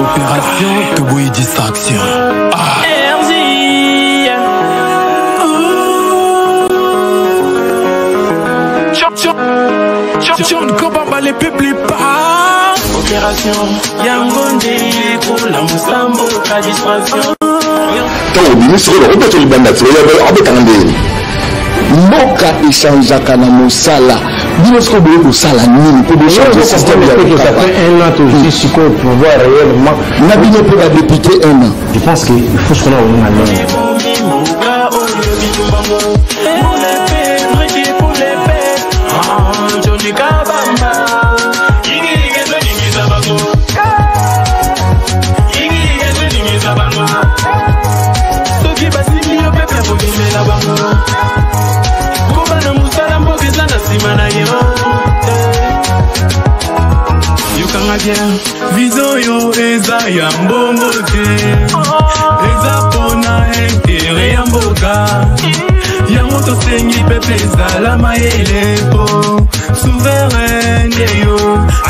Opération Toboy Distraction. John Kobamba les publie pas. Opération Yangonde pour la Moussambo, la distraction. Quand le ministre de l'Europe est le bandat, il y a Moka échangeaka na mosala. Binosco de mosala nini pour changer le système. Ça fait un an que je suis sur le pouvoir réellement. Nabine pour la députée un an. Je pense qu'il faut se connaître au moins Vision yo eza ya mbongo te, eza pona intérêt ya mboka. Yango tosengi pepe ezala mayele po souveraine yo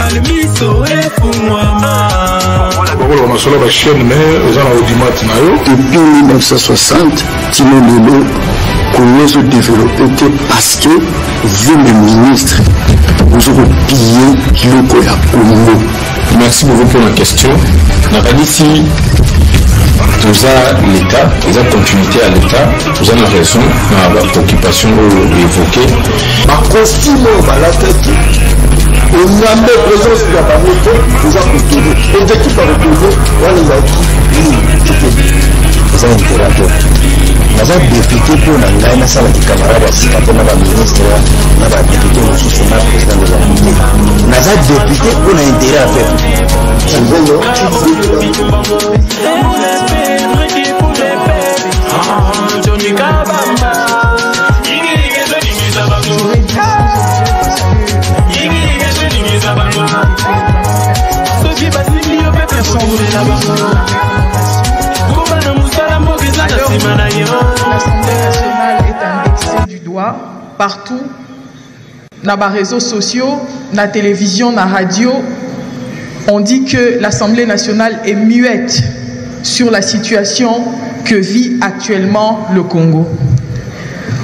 almiso efungwama. Bakolo masolo ba chaîne mais eza na audimat na yo. Depuis 1960, Tino Lelo Congo se développé parce que vous, le ministre, vous avez pillé le Congo. Merci beaucoup pour la question. Ici, nous avons l'État, nous avons continuité à l'État, nous avons raison, nous avons la préoccupation évoquée. Par costume, on a mis présence de la parole, nous avons retrouvé. L'objectif à retrouver, on les a retrouvé. Nous avons impérateur. Nous avons député pour la salle de camarades, nous avons ministre, nous avons député, nous avons président de la République. Nous avons député pour l'intérêt à faire. L'Assemblée nationale est indexée du doigt partout, dans les réseaux sociaux, dans la télévision, dans la radio. On dit que l'Assemblée nationale est muette sur la situation que vit actuellement le Congo.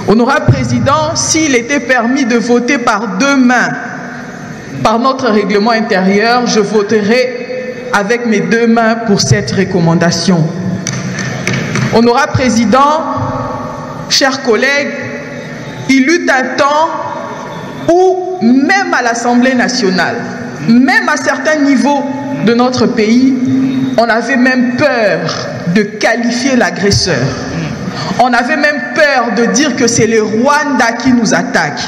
Honorable Président, s'il était permis de voter par deux mains, par notre règlement intérieur, je voterai avec mes deux mains pour cette recommandation. Honorable Président, chers collègues, il eut un temps où, même à l'Assemblée nationale, même à certains niveaux de notre pays, on avait même peur de qualifier l'agresseur. On avait même peur de dire que c'est le Rwanda qui nous attaque.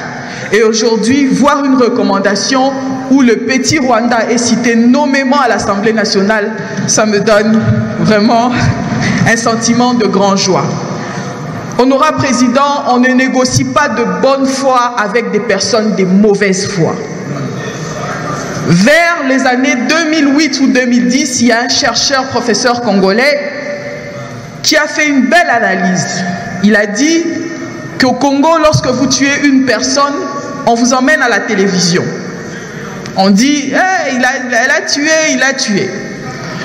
Et aujourd'hui, voir une recommandation où le petit Rwanda est cité nommément à l'Assemblée nationale, ça me donne vraiment un sentiment de grande joie. Honorable Président, on ne négocie pas de bonne foi avec des personnes de mauvaise foi. Vers les années 2008 ou 2010, il y a un chercheur, professeur congolais, qui a fait une belle analyse. Il a dit qu'au Congo, lorsque vous tuez une personne, on vous emmène à la télévision. On dit, hey, elle a tué, il a tué.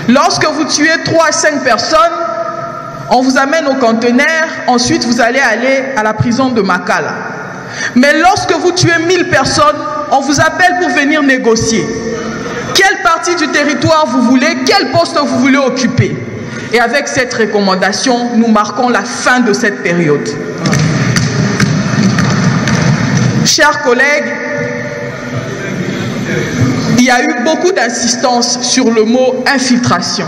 Lorsque vous tuez 3 à 5 personnes, on vous amène au conteneur, ensuite vous allez à la prison de Makala. Mais lorsque vous tuez 1000 personnes, on vous appelle pour venir négocier. Quelle partie du territoire vous voulez, quel poste vous voulez occuper. Et avec cette recommandation, nous marquons la fin de cette période. Chers collègues, il y a eu beaucoup d'insistance sur le mot infiltration.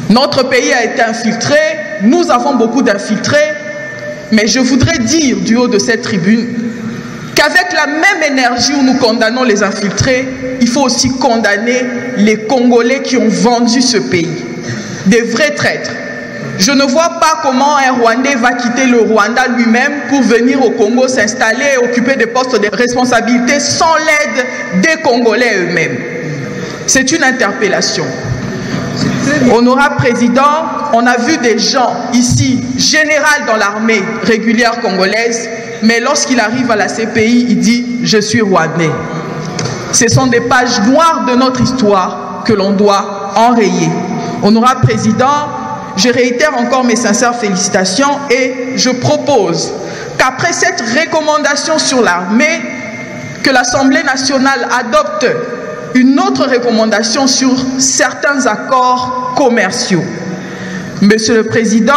Notre pays a été infiltré, nous avons beaucoup d'infiltrés, mais je voudrais dire du haut de cette tribune qu'avec la même énergie où nous condamnons les infiltrés, il faut aussi condamner les Congolais qui ont vendu ce pays. Des vrais traîtres. Je ne vois pas comment un Rwandais va quitter le Rwanda lui-même pour venir au Congo s'installer et occuper des postes de responsabilité sans l'aide des Congolais eux-mêmes. C'est une interpellation. Honorable Président, on a vu des gens ici, général dans l'armée régulière congolaise, mais lorsqu'il arrive à la CPI, il dit « Je suis Rwandais ». Ce sont des pages noires de notre histoire que l'on doit enrayer. Honorable Président, je réitère encore mes sincères félicitations et je propose qu'après cette recommandation sur l'armée, que l'Assemblée nationale adopte une autre recommandation sur certains accords commerciaux. Monsieur le Président,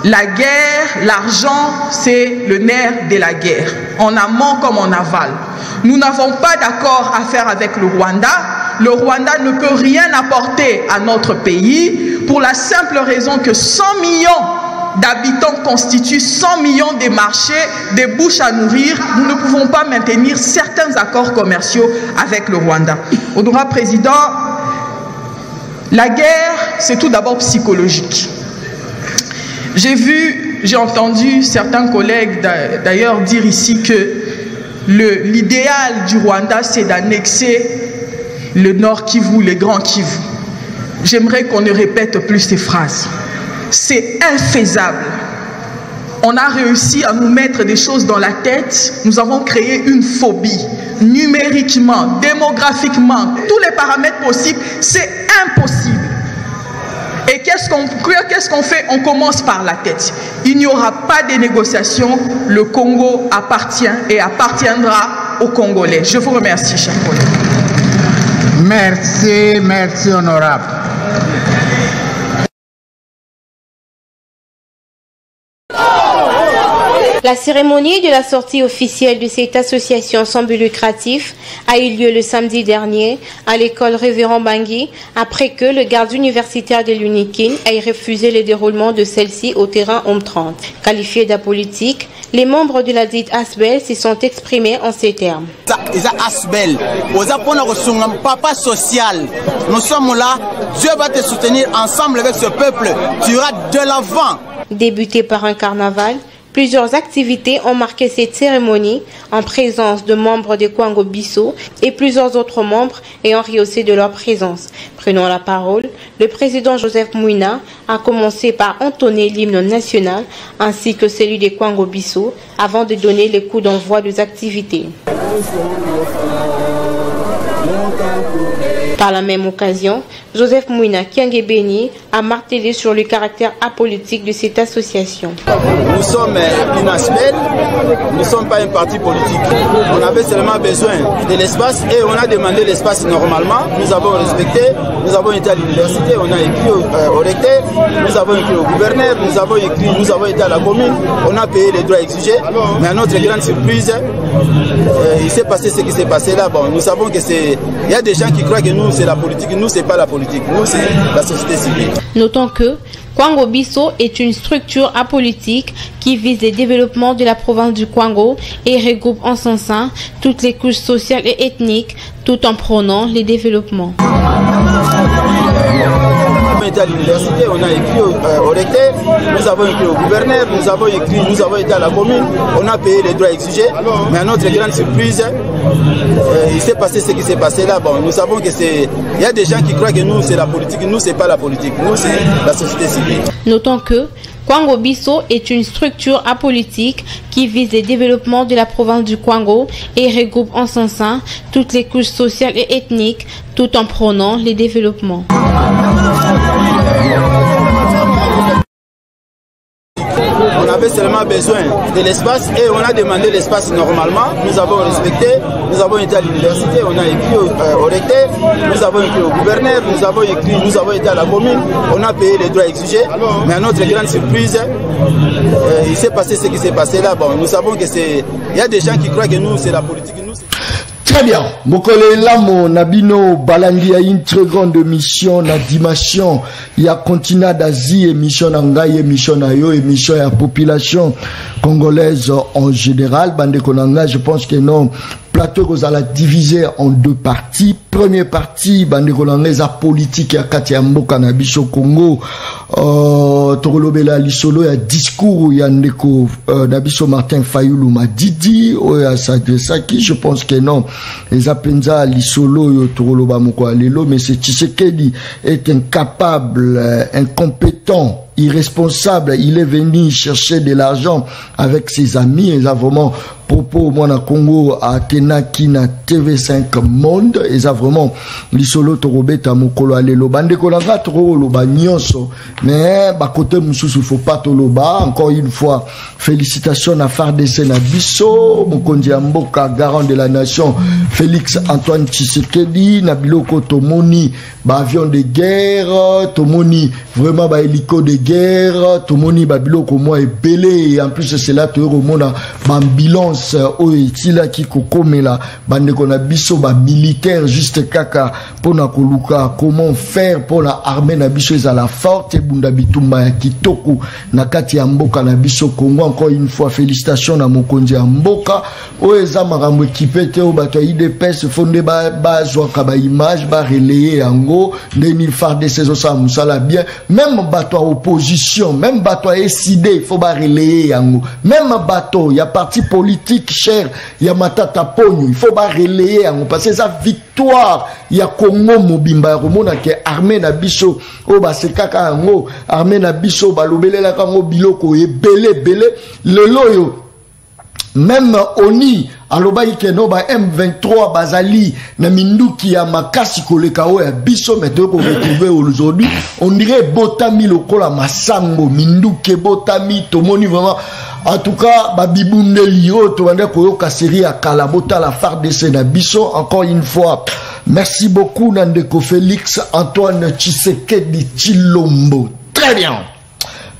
la guerre, l'argent, c'est le nerf de la guerre, en amont comme en aval. Nous n'avons pas d'accord à faire avec le Rwanda. Le Rwanda ne peut rien apporter à notre pays pour la simple raison que 100 millions d'habitants constituent 100 millions de marchés, des bouches à nourrir. Nous ne pouvons pas maintenir certains accords commerciaux avec le Rwanda. Honorable Président, la guerre, c'est tout d'abord psychologique. J'ai entendu certains collègues d'ailleurs dire ici que l'idéal du Rwanda, c'est d'annexer le Nord Kivu, le Grand Kivu. J'aimerais qu'on ne répète plus ces phrases. C'est infaisable. On a réussi à nous mettre des choses dans la tête. Nous avons créé une phobie. Numériquement, démographiquement, tous les paramètres possibles, c'est impossible. Et qu'est-ce qu'on fait? On commence par la tête. Il n'y aura pas de négociations. Le Congo appartient et appartiendra aux Congolais. Je vous remercie, chers collègues. Merci, merci honorable. La cérémonie de la sortie officielle de cette association sans but lucratif a eu lieu le samedi dernier à l'école Révérend Bangui, après que le garde universitaire de l'UNIKIN ait refusé le déroulement de celle-ci au terrain Homme 30. Qualifiés d'apolitique, les membres de la dite ASBEL se sont exprimés en ces termes. ASBEL, papa social, nous sommes là, Dieu va te soutenir ensemble avec ce peuple, tu iras de l'avant. Débuté par un carnaval, plusieurs activités ont marqué cette cérémonie en présence de membres de Kwango Bisso et plusieurs autres membres ayant rehaussé de leur présence. Prenant la parole, le président Joseph Mouina a commencé par entonner l'hymne national ainsi que celui de Kwango Bisso avant de donner le coup d'envoi des activités. Par la même occasion, Joseph Mouina Kiangebeni a martelé sur le caractère apolitique de cette association. Nous sommes une ASBEL, nous ne sommes pas un parti politique. On avait seulement besoin de l'espace et on a demandé l'espace normalement. Nous avons respecté, nous avons été à l'université, on a écrit au recteur, nous avons écrit au gouverneur, nous avons été à la commune, on a payé les droits exigés. Mais à notre grande surprise, il s'est passé ce qui s'est passé là. Bon, nous savons que il y a des gens qui croient que nous c'est la politique, nous c'est pas la politique, nous c'est la société civile. Notons que Kwango Bisso est une structure apolitique qui vise le développement de la province du Kwango et regroupe en son sein toutes les couches sociales et ethniques tout en prônant les développements. On a été à l'université, on a écrit au recteur, nous avons écrit au gouverneur, nous avons été à la commune, on a payé les droits exigés. Mais à notre grande surprise, il s'est passé ce qui s'est passé là. Bon, nous savons que il y a des gens qui croient que nous c'est la politique, nous c'est pas la politique, nous c'est la société civile. Notons que Kwango Bisso est une structure apolitique qui vise le développement de la province du Kwango et regroupe en son sein toutes les couches sociales et ethniques tout en prônant les développements. On avait seulement besoin de l'espace et on a demandé l'espace normalement. Nous avons respecté, nous avons été à l'université, on a écrit au recteur, nous avons écrit au gouverneur, nous avons été à la commune, on a payé les droits exigés. Mais à notre grande surprise, il s'est passé ce qui s'est passé là. Bon, nous savons que il y a des gens qui croient que nous c'est la politique. Très bien. Mokole Lamo, Nabino, Balandi a une très grande mission, la dimension. Il y a continent d'Asie, émission Nangaï, émission Nayo, émission à la population congolaise en général. Bande Konanga, je pense que non. Plateau que vous allez diviser en deux parties. Première partie, bande congolaise à politique à Katiambo Cannabis au Congo. Torolobela Lisolo, il y a discours, il y a Ndeko Nabiso Martin Fayoulou Madidi, il y a Sadresaki, je pense que non. Les Apenza Lisolo, Toroloba Moko Alelo, mais c'est Tshisekedi est incapable, incompétent, irresponsable. Il est venu chercher de l'argent avec ses amis. Il a vraiment propos moi na Congo à Tenaki na TV5 Monde et ça vraiment lisolo to robeta mokolo alelo bande kolanga tro loba nyonso mais ba côté mususu faut pas to loba encore une fois félicitations à FARDC na biso mokonzi ya mboka garant de la nation Félix Antoine Tshisekedi na biloko tomoni ba avion de guerre tomoni vraiment ba hélico de guerre tomoni ba biloko moi ebelé et en plus c'est là to remona ba ambulance o etila ki kokomela bande kona biso ba militaire juste kaka pona koluka comment faire pour la armée na biso ezala forte bunda bitumba ya kitoko na kati ya mboka na biso Congo. Encore une fois félicitations na mokonzi ya mboka o eza makambo équipé te o bato IDPS fondé ba zwaka ba image ba relayer yango ndeni FARDC ça musala bien même bato opposition même bato SID il faut ba relayer yango même bato ya parti politique cher ya matata ponyo il faut ba relayer yango parce que ça victoire ya Congo mobimba ya komona ke armée na biso o ba sekaka yango armée na biso ba lobelela kango biloko ebele bele le loyo même oni alobai keno ba M23 bazali na minduki ya makasi koleka o ya biso meto ko retrouver aujourd'hui on dirait botami lokola masango minduki botami tomoni vraiment en tout cas babibundeli o to bande koyoka série ya kalabota la FARDC na biso encore une fois. Merci beaucoup Nandeko Félix Antoine Tshisekedi Chilombo. Très bien.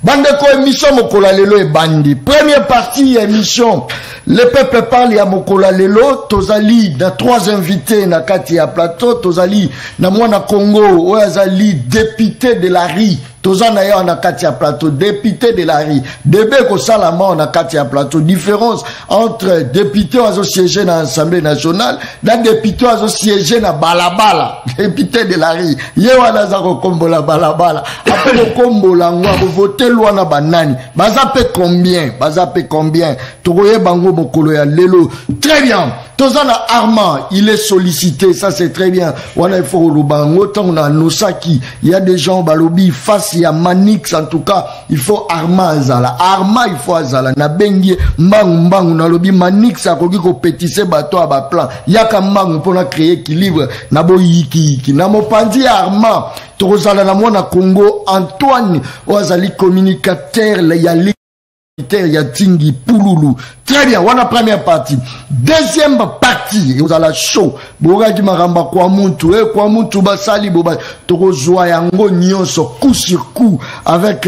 Bandeko émission Mokola Lelo et Bandi. Première partie émission. Le peuple parle ya Mokola Lelo. Tozali na 3 invités na kati ya plateau. Tozali na mwana Congo. Oazali député de la RI. Tozana ya na kati ya plateau. Député de la RI. Debeko Salama na kati ya plateau. Différence entre député oazo siéger na Assemblée nationale. Na député oazo siéger na Balabala. Député de la RI. Yewana za kombo la Balabala. Après le combo la ngwa voter loi na banani. Bazape combien? Togoye bango mokolo ya lelo. Très bien. Tozana Armand, il est sollicité, ça c'est très bien. Wana ifo lubango tant on a Nosaki, il y a des gens balobi face il y a Manix en tout cas, il faut Armand azala. Armand il faut azala na bengi mbang na lobi Manix akoki ko pétisser bato a ba plan. Yaka mbang pour créer équilibre na boyiki na mopandi Armand. Tozala na mwana Congo Antoine Oazali communicateur ya Yatingi Pouloulou. Très bien, on a première partie. Deuxième partie, vous allez chaud. Boga qui maramba kwa muntu basali boba toko joa yango nyonso coup sur coup avec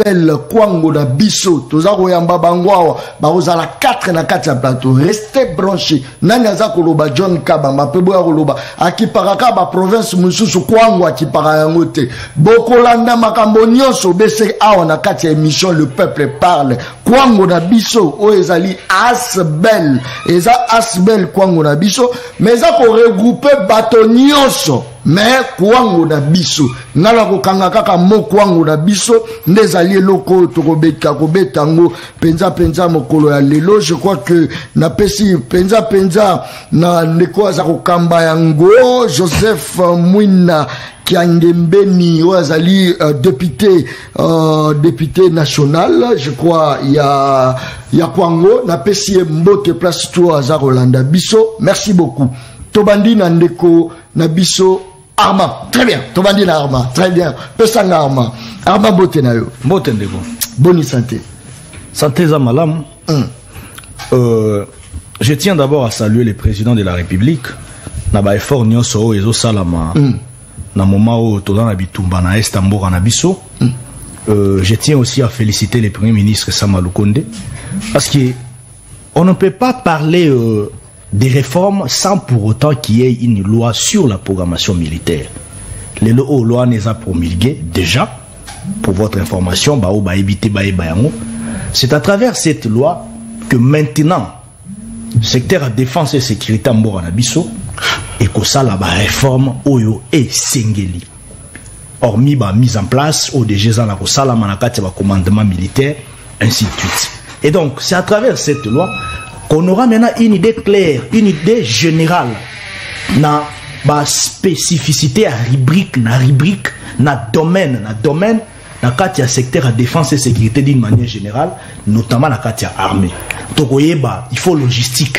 belle Kwango na biso tozako yamba bangwawa bazala 4 na 4 ya plateau. Restez branchés. Nani azako loba John Kabamba pebo ya loba akiparaka ba province mususu Kwango akipara yango te. Bokolanda makambo nyonso bese awa na 4 ya émission le peuple parle. Kwango na biso o ezali asbel eza asbel Kwango na biso mais za ko regrouper bato nyonso mais Kwango na biso ngala ko kanga kaka mo Kwango na biso ndezali loko to kobeta ngo penza mokolo ya lelo. Je crois que na pesi penza na ndeko za ko kamba yango Joseph Mwina Kiangembeni Oazali député national, je crois il y a Kwango na pesi mbote place to za Rolanda biso. Merci beaucoup. Tobandi na ndeko na biso Armand, très bien. Tobandi na Armand, très bien. Pesanga Armand. Armand bote na yo. Bote ndeko. Bonne santé. Santé za malam. Je tiens d'abord à saluer le président de la République. Na ba effort nyonso ezo salama. Na moment où tozana bitumba na Estambour na biso. Je tiens aussi à féliciter le premier ministre Sama Lukonde parce que on ne peut pas parler des réformes sans pour autant qu'il y ait une loi sur la programmation militaire. Les lois les a promulguées déjà, pour votre information, c'est à travers cette loi que maintenant, le secteur de défense et sécurité en Boranabiso, et que ça la réforme Oyo et Sengeli. Hormis la mise en place, au DG la commandement militaire, ainsi de suite. Et donc, c'est à travers cette loi qu'on aura maintenant une idée claire, une idée générale, na ba spécificité à rubrique, na domaine, na katia secteur à défense et sécurité d'une manière générale, notamment la katia armée. tokoyeba il faut logistique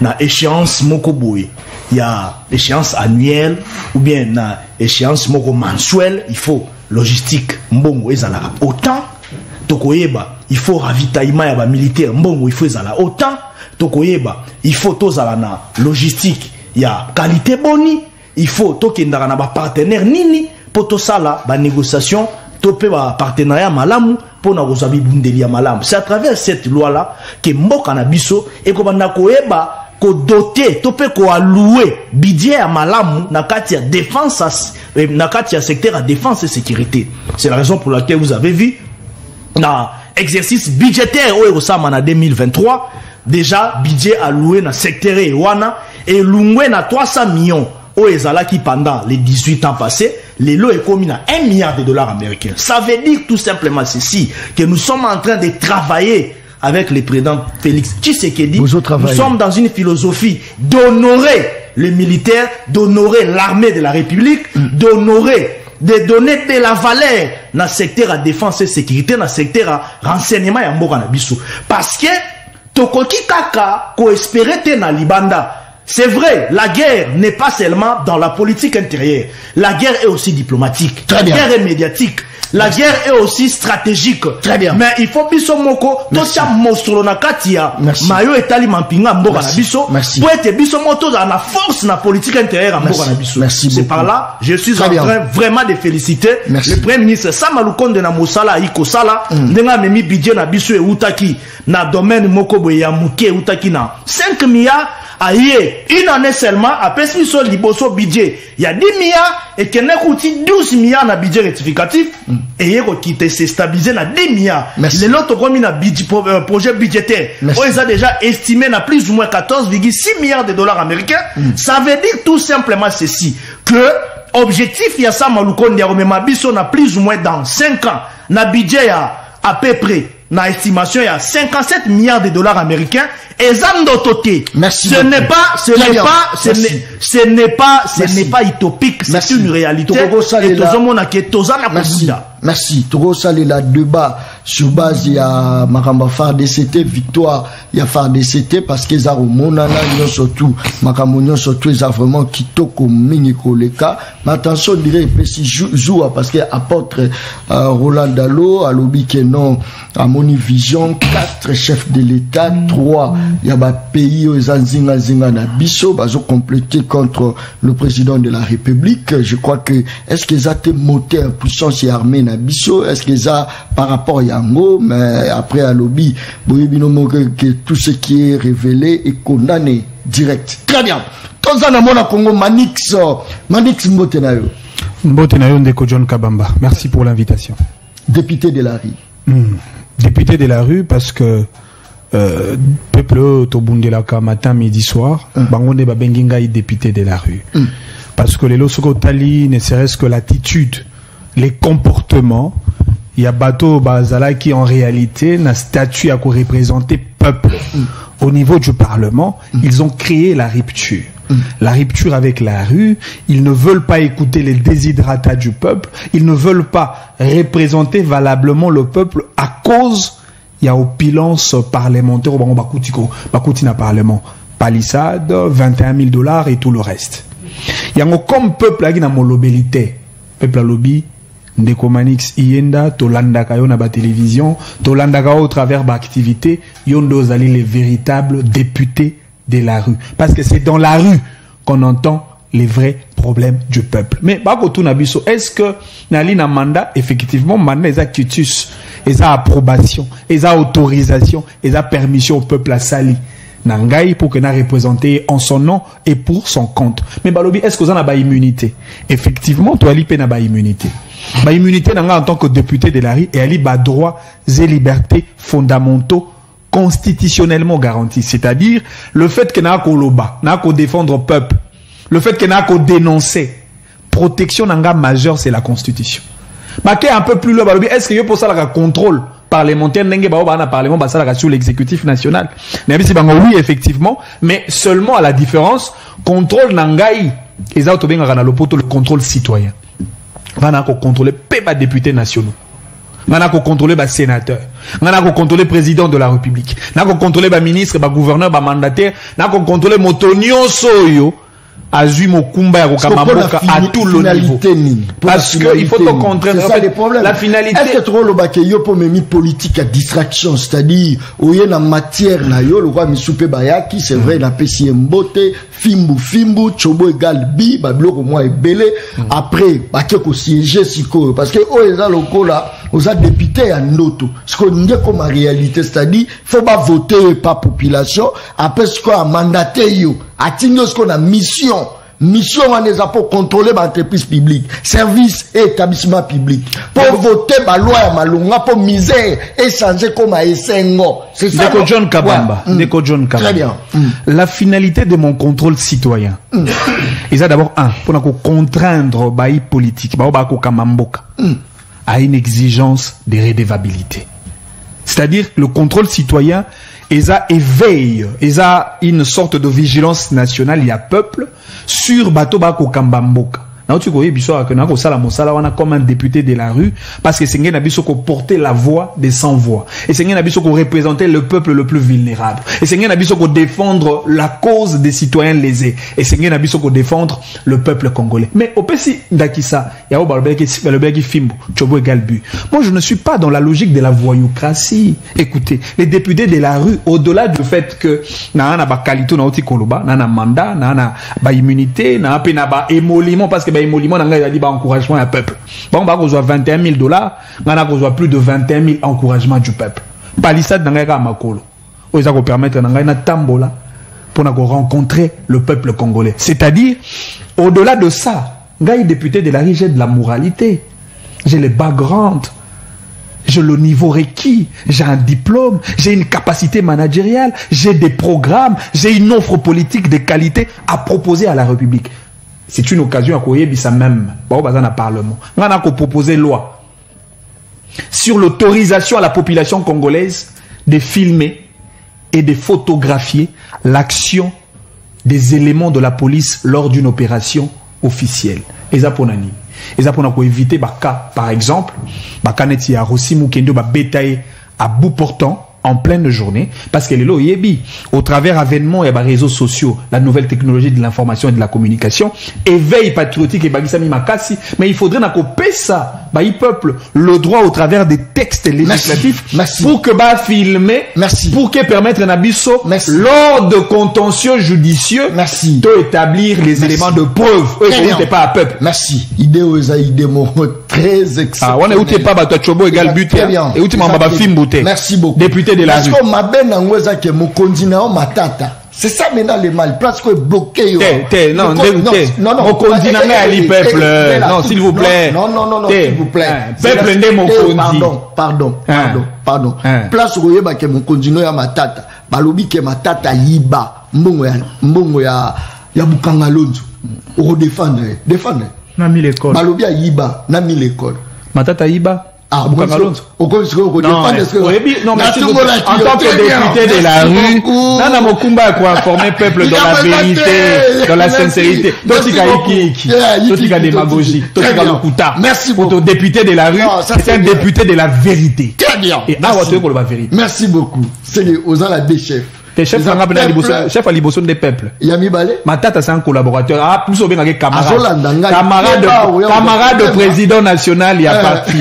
na échéance moko boye. Il y a échéance annuelle ou bien na échéance moko mensuelle, il faut logistique mbongo ezala autant. Tokoyeba il faut ravitaillement ya ba militaire mbongo il faut ezala autant. Tokoyeba il faut tozala na logistique ya qualité boni, il faut tokendaka na ba partenaire nini pour to sala ba négociation topé ba partenariat malamu pour na kozabi bundeli ya malamu. C'est à travers cette loi là que mboka na biso et ko banda koyeba ko doter topé ko allouer budget ya malamu na kati ya défense na kati ya secteur à défense et sécurité. C'est la raison pour laquelle vous avez vu na exercice budgétaire au Erosama en 2023 déjà budget alloué na secteur wana et loué na 300 millions au Ezalaki pendant les 18 ans passés. Les lots est commis à $1 milliard américains. Ça veut dire tout simplement ceci, que nous sommes en train de travailler avec le président Félix Tshisekedi. Nous sommes dans une philosophie d'honorer les militaires, d'honorer l'armée de la République, d'honorer, de donner de la valeur dans le secteur à défense et sécurité, dans le secteur à renseignement et à Bisso. Parce que, tokoki kaka, ko espérer te na libanda. C'est vrai, la guerre n'est pas seulement dans la politique intérieure. La guerre est aussi diplomatique. La guerre est médiatique. La guerre est aussi stratégique. Très bien. Mais il faut biso moko tocha mostro na katia mayo etali mampinga mboka na biso pour être biso moto dans la force na politique intérieure mboka na biso. C'est par là, je suis en train vraiment de féliciter le Premier ministre Sama Lukonde na Mosala iko sala ndenga memi budget na biso e utaki na domaine moko boye ya muke utaki na 5 milliards. Aïe, une année seulement, après ce sont liboso budget, il y a 10 milliards et qu'il y a 12 milliards dans budget rectificatif et il y a qui s'est stabilisé dans 10 milliards. Les autres comme un projet budgétaire, ils ont déjà estimé à plus ou moins 14,6 milliards de dollars américains. Ça veut dire tout simplement ceci, que objectif il y a ça Malukonde Mabiso na plus ou moins dans 5 ans, na budget à peu près. Na estimation il y a 57 milliards de dollars américains et zandototé. Ce n'est pas utopique, c'est une réalité. Et merci. Togo Salé la débat sur base il y a Makamba FARDC victoire il y a FARDC parce que ça remonana surtout Makamonion surtout ils a vraiment kitoko miniko le cas. Mais attention dirait petit joue parce que apôtre Roland Dalo a lobby que non à Monivision 4 chefs de l'État 3 il y a pays aux Anzinga Zinga na biso bazo complété contre le président de la République. Je crois que est-ce qu'ils ont été moteur puissance et armée na biso est-ce qu'ils ont par rapport à Yango mais après à lobby que tout ce qui est révélé est condamné direct. Très bien. Tanzania mona Congo Manix Mbotenayo. Mbotenayo Ndeko John Kabamba. Merci pour l'invitation. Député de la rue. Député de la rue parce que peuple Tobundelaka matin midi soir bangonde babenginga député de la rue parce que les losoko tali ne serait-ce que l'attitude les comportements il y a bateau bazala qui en réalité n'a statut à représenter peuple au niveau du Parlement ils ont créé la rupture avec la rue. Ils ne veulent pas écouter les déshydratats du peuple, ils ne veulent pas représenter valablement le peuple à cause il y a opulence parlementaire au Bakutina Parlement. Palissade, $21 000 et tout le reste. Il y a comme peuple qui n'a mon lobélité. Peuple à lobby, Ndeko Manix Ienda, Tolanda Kayo na ba télévision, Tolanda Kayo au travers d'activités, Yondo Zali les véritables députés de la rue. Parce que c'est dans la rue qu'on entend les vrais problèmes du peuple. Mais est-ce que Nali na mandat effectivement mandat les actitus, les approbation, les autorisation, les permission au peuple à sali Nangai pour que n'a représenté en son nom et pour son compte. Mais balobi est-ce que vous en avez immunité? Effectivement, toi ali n'a pas immunité. Ba immunité nanga en tant que député de la rue et ali ba droits et libertés fondamentaux constitutionnellement garantis. C'est-à-dire le fait que n'a ko loba, n'a ko défendre le peuple. Le fait qu'il n'y a qu'à dénoncer, protection nanga majeure, c'est la Constitution. Mais un peu plus loin, est-ce qu'il y a pour ça le contrôle parlementaire parlement sur l'exécutif national? Oui, effectivement, mais seulement à la différence, contrôle nangai, ils ont le contrôle citoyen. Va contrôler pas députés nationaux. Ngana ko contrôler ba sénateur, ngana ko contrôler président de la République, ngana ko contrôler ba ministre, ba gouverneur, ba mandataire, ngana ko contrôler motonio soyo. Azui Mokumba ya Kokamamboka à tout le niveau. Parce qu'il faut te contraindre. C'est ça le problème. La finalité. Est-ce que tu vois le bakeyo pour me mettre politique à distraction, c'est-à-dire, où il y a une matière, le roi Misupe Bayaki, c'est vrai, il a péché Mbote, Fimbu, Chobo égal Bi, Bablo au moins est belé. Après, Bakeko siégé, Siko, parce que, oh, ils ont le coup là, aux a député à Noto. Ce qu'on dit comme en réalité, c'est-à-dire, faut pas voter par population, après ce qu'on a mandaté, atteindre ce qu'on a mission. Mission, on les a pour contrôler l'entreprise publique, service et établissement public. Pour voter la loi à Malunga, pour misère et changer comme à Essengo. C'est ça. Neko John Kabamba. Neko John Kabamba. Très bien. La finalité de mon contrôle citoyen, il y a d'abord pour nous contraindre baï politique, à une exigence de redevabilité. C'est-à-dire le contrôle citoyen, ils a éveil, ils a une sorte de vigilance nationale, il y a peuple sur bateau bako kambamboka. Na tu koye biso que na ko sala mosala wana comme un député de la rue parce que c'est ngena biso ko porter la voix des sans voix et c'est ngena biso ko représenter le peuple le plus vulnérable et c'est ngena biso ko défendre la cause des citoyens lésés et c'est ngena biso ko défendre le peuple congolais. Mais au pesi ndakisa ya o balobeki fimbo chobo égal but. Moi je ne suis pas dans la logique de la voyoucratie. Écoutez, les députés de la rue au-delà du fait que na ba kalito na oti koloba na mandat na ba immunité na pe na ba émolument parce que émolument n'a pas dit encouragement à peuple. Bon, bah, qu'on soit $21 000, on a qu'on soit plus de 21 000 encouragements du peuple. Palissade n'a pas makolo. On va permettre n'a tambola pour nous rencontrer le peuple congolais. C'est-à-dire, au-delà de ça, les députés de la rue, j'ai de la moralité, j'ai les backgrounds, j'ai le niveau requis, j'ai un diplôme, j'ai une capacité managériale, j'ai des programmes, j'ai une offre politique de qualité à proposer à la République. C'est une occasion à courir ça même. Bon, dans le Parlement. On a proposé loi sur l'autorisation à la population congolaise de filmer et de photographier l'action des éléments de la police lors d'une opération officielle. Et ça pour nani. Et ça pour éviter cas, par exemple, kaneti a Rossi Mukendo bétail à bout portant en pleine journée, parce que les lois yebi, au travers avènement et des réseaux sociaux, la nouvelle technologie de l'information et de la communication, éveil patriotique et bagisami makasi, mais il faudrait n'accoper ça, peuple, le droit au travers des textes législatifs, pour que filmer, pour que permettre nabiso, lors de contentieux judicieux, de établir les éléments de preuve. Eux, pas à peuple. Merci. Idée très excellent. Ah, on est où t'es pas, toi, chobo égal but, et où tu m'en vas film bouté. Merci beaucoup. Député de la rue. Parce que ma benne en ouza que mon continent matata. C'est ça maintenant le mal. Parce que bloqué. Non, mon continent est peuple. Non, s'il vous plaît. Non, s'il vous plaît. Peuple n'est mon continent. Pardon. Place où yeba que mon continent est matata. Balobi que matata yiba. Mbongo ya bukangalonzo. Ou défendre. Na mi l'école. Balobi yiba. Na mi l'école. Matata yiba. Ah, non, mais en tant que député de la rue, Nana Mokumba a informé le peuple dans la vérité, dans la sincérité. Totika démagogie, Totika Mokuta. Merci beaucoup. Pour député de la rue, c'est un député de la vérité. Très bien. Et merci beaucoup. C'est aux la des chefs. Tes chefs chef à Liboson des peuples. Yami Balé. Ma tata c'est un collaborateur. Ah, plus ou moins camarade de président national, il y a parti.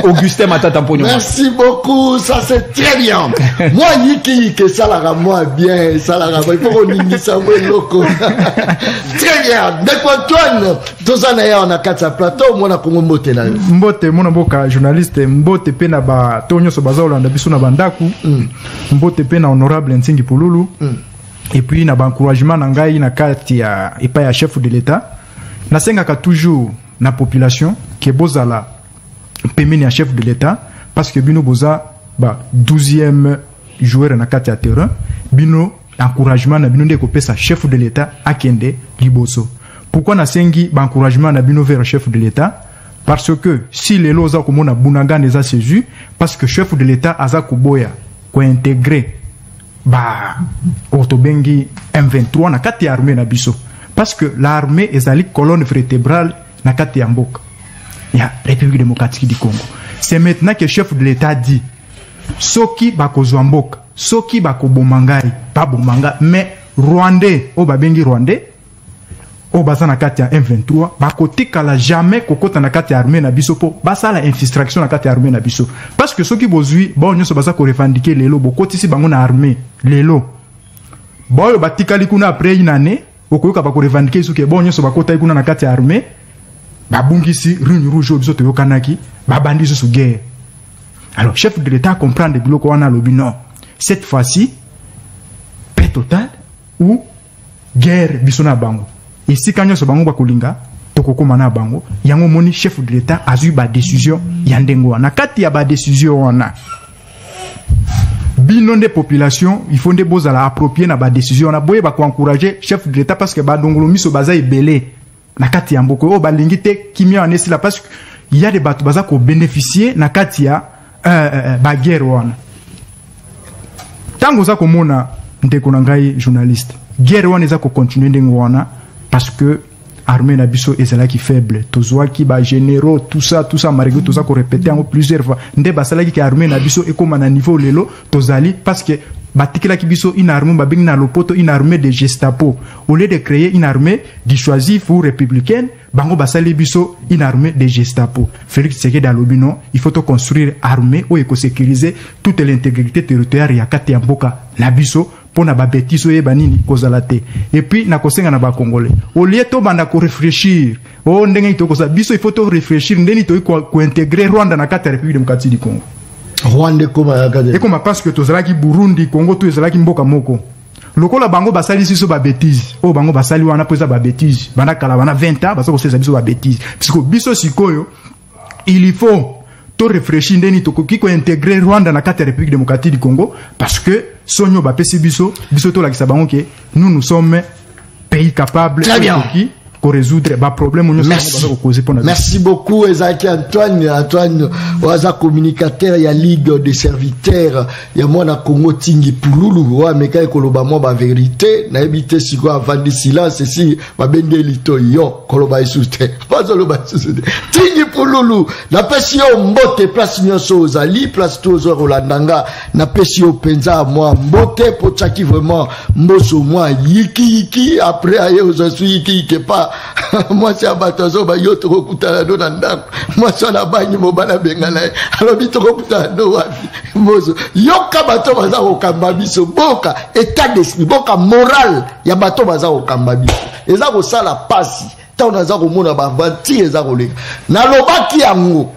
Augustin Matata Pognon. Merci beaucoup, ça c'est très bien. Moi, Yiki, ça la moi bien, ça la il faut qu'on initie ça, loco. Très bien. D'accord, Antoine, tout ça on a 4 plateau, moi on a comme Mbote là. Mbote, mon boka journaliste, Mbote pena ba Tonyo Sobazola na biso na bandaku. Mbote pena honorable Ntingi Pululu. Et puis na ba encouragement na ngai na kati ya epa ya chef de l'état. Na sengaka toujours na population que bozala pemeni ya chef de l'état parce que bino boza ba 12e joueur na kati ya terrain, bino encouragement na bino ndeko pesa chef de l'état akende liboso. Pourquoi na sengi ba encouragement na bino vers chef de l'état? Parce que si les loza komona bunanga neza seju parce que chef de l'état aza kuboya ko intégrer ba otobengi M23 na kati ya armée na biso parce que l'armée ezali colonne vertébrale na kati ya mboka ya République démocratique du Congo. c'est maintenant que le chef de l'État dit soki bako zwamboka, soki bako bomangai, pas bomanga, mais Rwandais, o babengi Rwandais, o baza na kati ya M23, bako tikala jamais kokota na kati ya armée na biso po basa la infiltration na kati ya armée na biso. Parce que soki bozui, bon nyonso baza ko revendiquer lelo, bokoti si bango na armée, lelo. Boyo batikali kuna après une année, okoyoka bako revendiquer soki bon nyonso bakota kuna na kati ya armée, babungisi rune rouge biso to yokanaki, babandi sous guerre. Alors chef de l'État comprend de biloko wana lobi non. Cette fois-ci, paix totale ou guerre biso na bango. Ici quand nyonso bango bakolinga tokokoma na bango, yango moni chef de l'État azui ba décision ya ndengo wana. Kati ya ba décision wana. Binon des populations, il faut des beaux à la approprier na ba décision na boye ba ko encourager chef de l'État parce que ba dongolo miso baza ebele. Na kati ya mboko o balingi te kimia anesi la parce que il y a des bateaux baza ko bénéficier na kati ya ba guerre wana. Tango za komona ndeko na ngai journaliste. Guerre wana za ko continuer ndengo wana parce que armée na biso ezala ki faible. Tozwa ki ba généraux tout ça marigo toza ko répéter en plusieurs fois. Nde basala ki armée na biso ekoma na niveau lelo tozali parce que batikela ki biso une armée babing na lopoto une armée de Gestapo. Au lieu de créer une armée dissuasive ou républicaine, bango basali biso une armée de Gestapo. Félix Tshisekedi alobino, il faut construire armée ou éco-sécuriser toute l'intégrité territoriale ya kati ya mboka na biso pona ba bêtises e banini kozalate. Et puis na kosenga na ba congolais. Au lieu to banda ko réfléchir, o ndenge to kosa biso il faut to réfléchir ndeni to ko intégrer Rwanda na kati ya République démocratique du Congo. Rwanda koma yakade. Et comme parce que tozalaki Burundi, Congo to ezalaki mboka moko. Lokola bango basali siso ba bêtise. O bango basali wana poza ba bêtise. Bana kala bana 20 ans baso ko seza biso ba bêtise. Parce que biso sikoyo il faut to réfléchir ndeni to ko intégrer Rwanda na kati ya République démocratique du Congo parce que sonyo ba pesi biso to la kisa bango ke nous sommes pays capables de résoudre les problèmes. Merci beaucoup Ezaki Antoine waza communicateur ya Ligue des serviteurs ya mwana Congo Tingi Pululu wa meka ekoloba mo ba vérité na ebité siko avant de silence si ba bende lito yo koloba isute bazoloba isute Tingi Pululu na pesi yo mbote place nyonso ozali place tozo Rolandanga na pesi yo penza moi mbote potaki vraiment mboso moi yiki après aye ozasui yiki pas moi c'est abatozo ba yo to kutana do na ndako moi so na banyi mo bana bengala alors bito kutana do wapi mozo yoka bato baza ko kamba biso boka état d'esprit boka moral ya bato baza ko kamba biso eza ko sala pasi ta on aza ko mona ba vanti eza ko leka na lobaki yango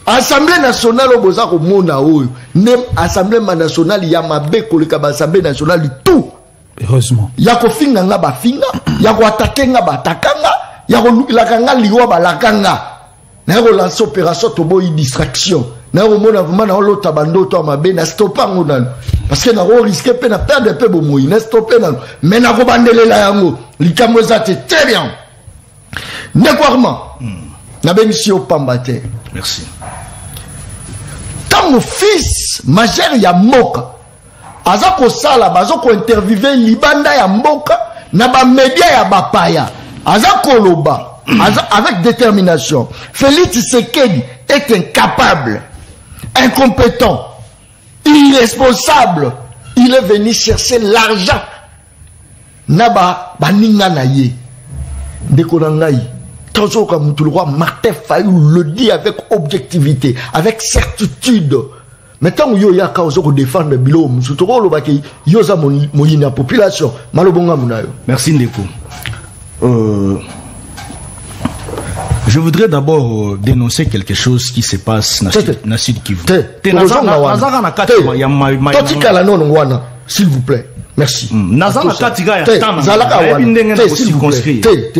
Assemblée nationale boza ko mona oyo nem Assemblée nationale ya mabe koleka ba Assemblée nationale tout heureusement ya ko finga nga ba finga ya ko attaquer nga ba atakanga ya ko lakanga liwa ba lakanga na ko lancer opération to boy distraction na ko mona vraiment na lota bando to mabe na stopper ngona parce que na ko risquer pe na perdre pe bo moyi na stopper na mais na ko bandelela yango likambo za te très bien nekwarma na bemisio pambate merci tant mon fils majeur ya moka aza ko sala bazo ko interviewer libanda ya mboka na ba média ya bapaya aza koloba avec détermination Félix Tshisekedi est incapable, incompétent, irresponsable. Il est venu chercher l'argent naba baninga na ye ndeko na ngai tozo ka mutu le roi Martin Fayulu le dit avec objectivité, avec certitude. Maintenant, yo ya ka ozo défendre bilo musutoro lo baki yo za moyina population malobonga munayo. Merci Ndeko. Je voudrais d'abord dénoncer quelque chose qui se passe na Sud Kivu. S'il vous plaît. Merci.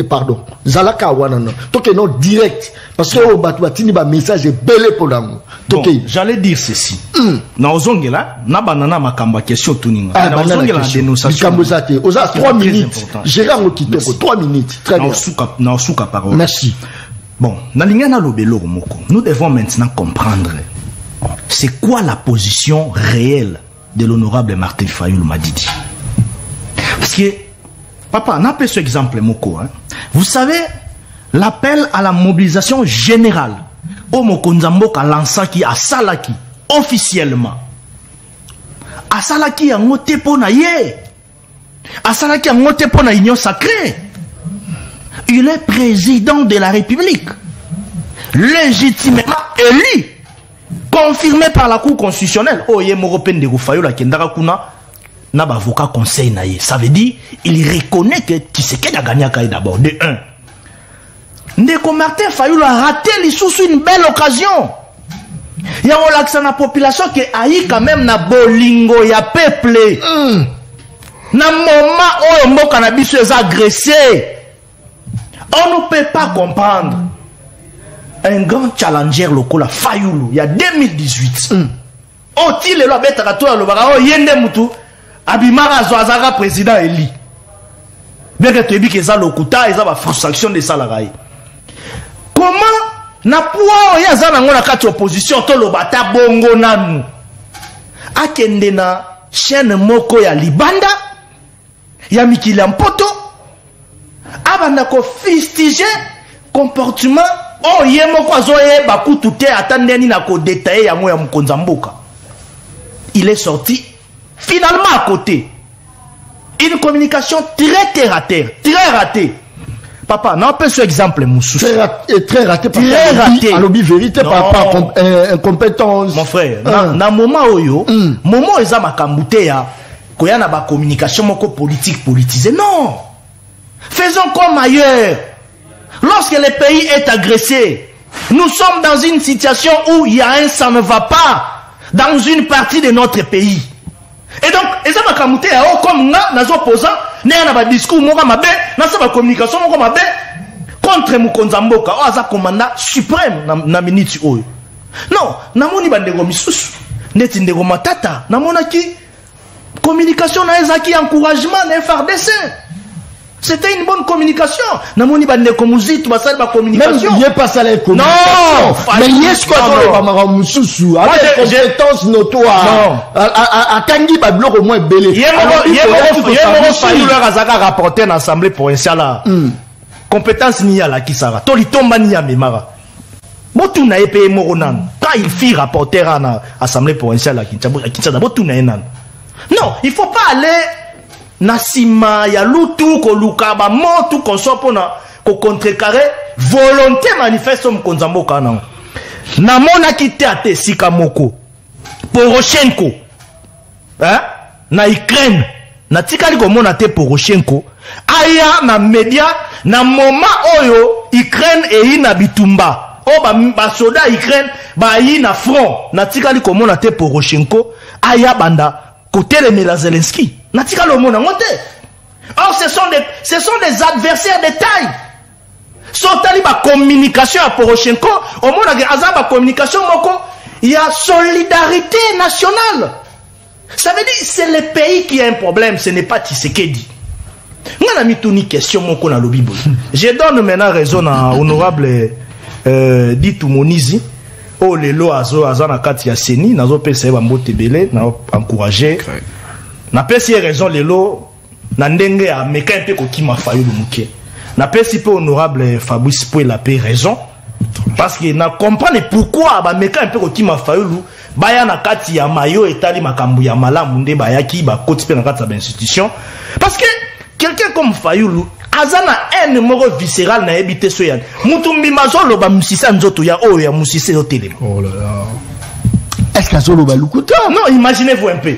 Pardon. Zalaka wana no. Toke non direct parce que au batini ba message belé pour l'amour. J'allais dire ceci. Na ozongela na banana makamba question tuninga. Na ozongela dénonciation. Likambozate. Oza 3 minutes. Gérard Okitoko 3 minutes. Très bien. Na osuka parole. Merci. Bon, na lingana lobelo moko. Nous devons maintenant comprendre c'est quoi la position réelle de l'honorable Martin Fayulu Madidi. Parce que, papa, on a pris ce exemple, Moko. Hein. Vous savez, l'appel à la mobilisation générale o mokonza mboka lansaki asalaki officiellement asalaki yango te pona ye asalaki yango te pona union sacrée. Il est président de la République, légitimement élu, confirmé par la Cour constitutionnelle. Oh, il y a Moropène de Fayola Kendara Kuna n'a pas avocat conseil naïe. Ça veut dire il reconnaît que Tshisekedi a gagné d'abord. De 1. Ndeko Martin Fayola a raté les sous une belle occasion. Il y a la population qui a eu quand même na bolingo ya peuple. Na moment où le cannabis est agressé. On ne peut pas comprendre un grand challenger local Fayoulou il y a 2018. Oti le lobeta katoa lo bara o yende mutu abimara zoazara président Eli. Bien que tu dis que ça lokuta et ça va frustration de salariés. Comment na pouwa ya za nango na kati opposition to lo bata bongo nanu. Akende na chaîne moko ya Libanda ya Mikili Mpoto. Abanda ko fistiger comportement oh yemo kwa zoye bakutu te atandeni na ko détailler yango ya mukonza mboka. Il est sorti finalement à côté. Une communication très terre à terre, très ratée. Papa, non pas ce exemple moussou. Très raté par très raté. À l'obi vérité par incompétence. Mon frère, na moment oyo, moment eza makambute ya koya na ba communication moko politique politisée. Non. Faisons comme ailleurs. Lorsque le pays est agressé, nous sommes dans une situation où il y a un ça ne va pas dans une partie de notre pays. Et donc, ça va kamouté comme nous opposants, nous avons un discours, nous avons une communication contre Mukonza Mboka, nous avons un commandant suprême dans la minute. Non, nous avons un misusu, nous avons un matata, nous avons une communication, nous avons un encouragement, nous avons un FRDC. C'était une bonne communication. Namoni bande komuzi tu basali ba communication. Même il est pas ça la communication. Non, mais il est quoi dans le mara mususu avec compétence notoire. À Tangi ba bloko moins belé. Yemo fayu leur azaka rapporter en assemblée provinciale là. Compétence ni ya la kisara. To litomba ni ya memara. Botu na epé moronan. Quand il fit rapporter en assemblée provinciale à Kinshasa, botu na enan. Non, il faut pas aller Nasima ya lutu ko lukaba motu ko sopona ko contrecarrer volonté manifeste Mukonza Mboka na mona kite ate sika moko Poroshenko na Ukraine na tikali ko mona te Poroshenko aya na media na moment oyo Ukraine e na bitumba o ba soda Ukraine ba yi na front na tikali ko mona te Poroshenko aya banda côté de Zelensky. Or, ce sont des adversaires de taille. Sont taliba communication à Poroshenko, au monde de communication, il y a solidarité nationale. Ça veut dire que c'est le pays qui a un problème, ce n'est pas Tshisekedi. On a mis toute une question, je donne maintenant raison à honorable Ditu Monizi. Oh, les lois azana kati ya seni, nazo pesa ba mbote belé, na encourager. Na pesi raison les lois, na ndenge ya meka un peu ko kima Fayoulou muke. Na pesi peu honorable Fabrice Poué la paix raison parce que na comprendre pourquoi ba meka un peu ko kima Fayoulou, baya na kati ya mayo etali makambu ya malamu nde bayaki ba koti pe na kati ya institution parce que quelqu'un comme Fayoulou azana un moro viscéral na ebité soyan mutumbi mazolo ba musisa nzoto ya o ya musise hôtel. Oh là là, est-ce qu'azolo ba lukuta? Non, imaginez-vous un peu.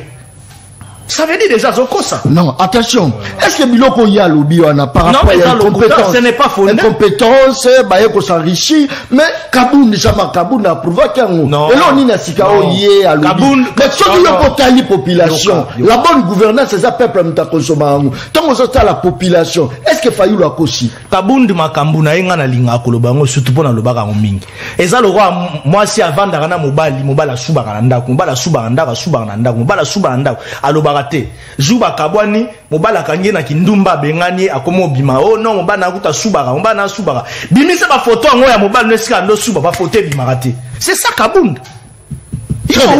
Ça veut dire déjà Zokosa. Non, attention. Est-ce que Biloko ya lobi wana par rapport à l'incompétence? Ce n'est pas faux. Incompétence, bayeko s'enrichit, mais Kaboun jamais Kaboun a prouvé qu'il non. Et là on a sika oyé à lobi. Kaboun, mais ce qui est pour la population, la bonne gouvernance c'est ça peuple mta consommer. Tant on s'entend la population, est-ce que Fayoulou a kosi? Kaboun de makambu na yenga na linga kolobango surtout pour na lobaka mingi. Et ça le roi moi si avant d'arana mobala suba kananda, mobala suba nanda, alobaka Zuba kabwani mobala kange na kindumba bengani akomo bima oh non mobala nakuta subara mobala na subara bimisa ba photo ngo ya mobala nesika ndo suba ba photo bimarate c'est ça Kabound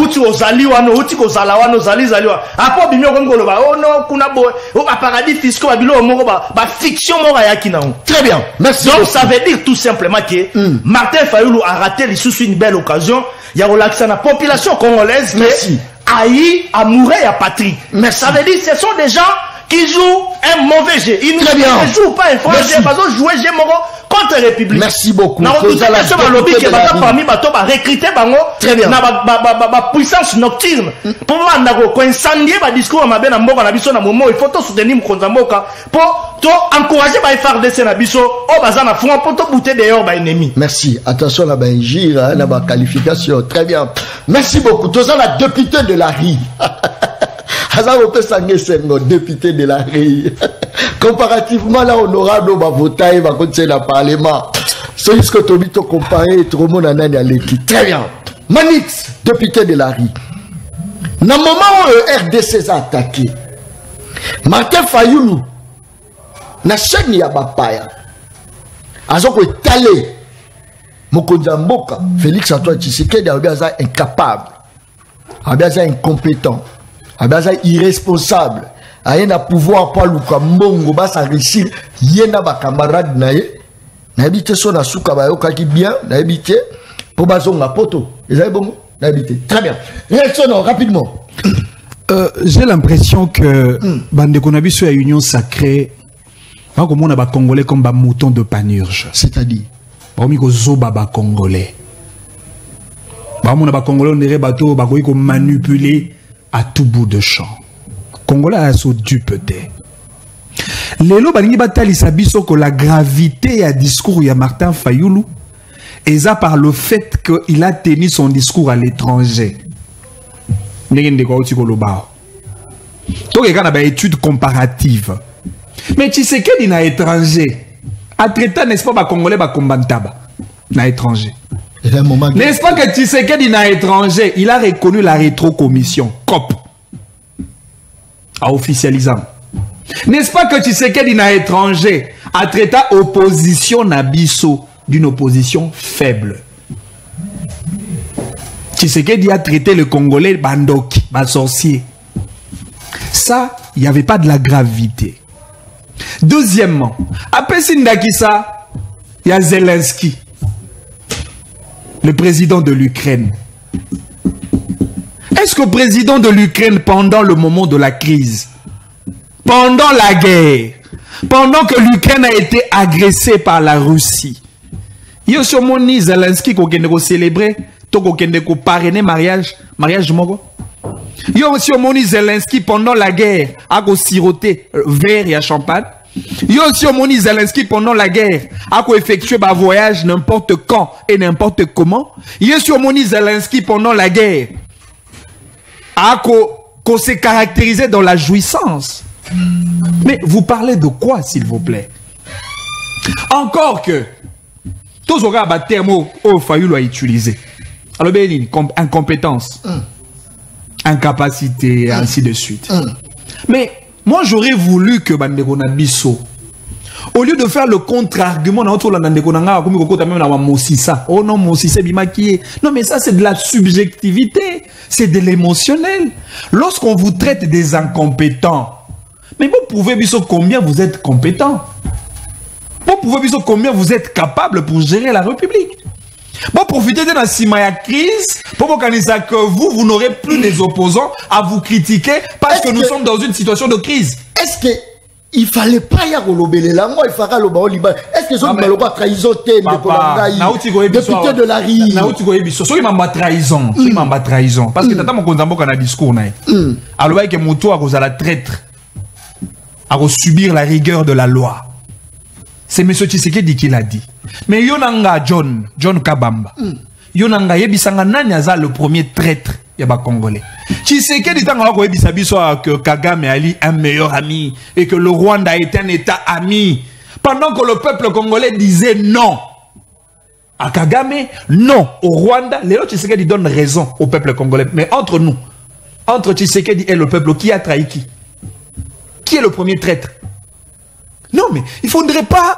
Uti ozali wano, uti kozala wano, zali wa. Apo bimyo kongo ba, oh non, kuna bo, oh ba paradis fiscaux, ba bilo moko ba fiction moko yaki na. Très bien. Merci. Donc ça veut dire tout simplement que Martin Fayulu a raté les sous une belle occasion. Il y a relaxé la population congolaise. Merci. Aïe, amoureux et à patrie. Mais ça veut dire que ce sont des gens qui jouent un mauvais jeu. Ils ne jouent pas un faux jeu, ils jouent un jeu contre la République. Merci beaucoup. Très bien. La puissance nocturne. Pour moi, incendier le discours à Mabé Namboka, il faut soutenir Mkonzamboka pour encourager les FARDC na biso au bazar front pour te bouter dehors les ennemis. Merci. Attention à la benjira, la qualification. Très bien. Merci beaucoup. Tous la député de la RI. Député de la RI. Comparativement, là, honorable, va voter, va continuer le Parlement. C'est ce que tu as comparé, tout le monde a l'équipe. Très bien. Manix, député de la RI. Dans le moment où le RDC a attaqué, Martin Fayulu, na chaîne ya bapaya, azoko étalé, Mokonzamboka, Félix Antoine Tshisekedi, Abiaza incapable, Abiaza incompétent, Abiaza irresponsable, Aïna pouvoir pas luka mbongo bas s'enrichir, yena ba camarade naye, n'habite son asuka ba yokaki bien, n'habite pour bazonga poto, ils avaient bon, n'habite. Très bien. Réaction rapidement. J'ai l'impression que Bande Konabiso a union sacrée. Comme on a Congolais comme un mouton de panurge. C'est-à-dire parmi les zoba Congolais. On a Congolais, on dirait bateau, on manipuler à tout bout de champ. Congolais a so dupe. Lelo balingi batali sabiso que la gravité à discours ya Martin Fayulu est ça par le fait qu'il a tenu son discours à l'étranger. N'engende ko tikoloba. To ke kana ba étude comparative. Mais Tshisekedi na étranger. A traité n'est-ce pas ba congolais ba kombantaba na étranger. N'est-ce pas que Tshisekedi na étranger, il a reconnu la rétrocommission COP à officialisant. N'est-ce pas que Tshisekedi na étranger a traité opposition na biso d'une opposition faible. Tshisekedi a traité le Congolais bandoki, sorcier. Ça, il n'y avait pas de la gravité. Deuxièmement, après Sindakisa, il y a Zelensky, le président de l'Ukraine. Est-ce que le président de l'Ukraine, pendant le moment de la crise, pendant la guerre, pendant que l'Ukraine a été agressée par la Russie, il y a sur mon nid Zelensky qui a célébré, qui a parrainé mariage mogo. Il y a sur mon nid Zelensky pendant la guerre, a siroté verre et champagne. Il y a sur mon nid Zelensky pendant la guerre, a effectué un voyage n'importe quand et n'importe comment. Il y a sur mon nid Zelensky pendant la guerre, qu'on s'est caractérisé dans la jouissance. Mais vous parlez de quoi, s'il vous plaît? Encore que tous les termes au Fayulu a utilisé. Alors, incompétence, incapacité, ainsi de suite. Mais moi, j'aurais voulu que Bandeko Nabiso, au lieu de faire le contre-argument, oh non, Mossissa bimaquillé. Non, mais ça, c'est de la subjectivité, c'est de l'émotionnel. Lorsqu'on vous traite des incompétents, mais vous pouvez dire combien vous êtes compétent. Vous pouvez dire combien vous êtes capable pour gérer la République. Bon, profitez de la Simaya crise pour organiser que vous n'aurez plus des opposants à vous critiquer parce que nous sommes dans une situation de crise. Est-ce que il fallait pas y avoir l'obélé là, moi il fallait le baron liban. Est-ce que ça ne pas trahison député de la RI? Soki mamba trahison, soki mamba trahison parce que tata mon konzamboka na discours na. Alors que moto a cause à la traître, à subir la rigueur de la loi. C'est M. Tshisekedi qui l'a dit. Mais Yonanga John Kabamba. Yonanga yebisanga nani aza le premier traître yaba congolais. Tshisekedi tanga ko yebisa biso que Kagame Ali un meilleur ami et que le Rwanda est un état ami. Pendant que le peuple congolais disait non à Kagame, non au Rwanda, Léo Tshisekedi donne raison au peuple congolais. Mais entre nous, entre Tshisekedi et le peuple, qui a trahi qui? Qui est le premier traître? Non, mais il ne faudrait pas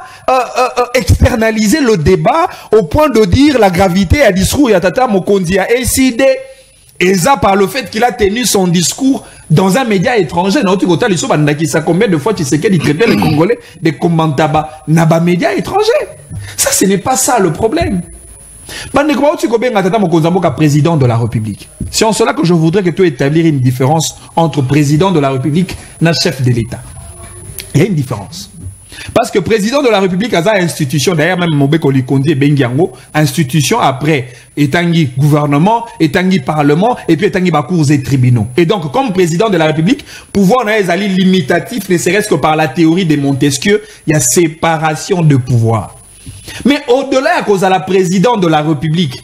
externaliser le débat au point de dire la gravité à discours Yatata Mokondi a décidé Et ça par le fait qu'il a tenu son discours dans un média étranger. Combien de fois tu sais qu'il traitait les Congolais des commentaba naba média étranger. Ça, ce n'est pas ça le problème. Président de la République. C'est en cela que je voudrais que tu établisses une différence entre président de la République et chef de l'État. Il y a une différence. Parce que président de la République a une institution, d'ailleurs même Mobeko Likondi et Bengiango, institution après étangi gouvernement, étangi parlement et puis étangi cours et tribunaux. Et donc comme président de la République, pouvoir n'est pas limitatif, ne serait-ce que par la théorie de Montesquieu, il y a séparation de pouvoir. Mais au-delà à cause de la présidente de la République,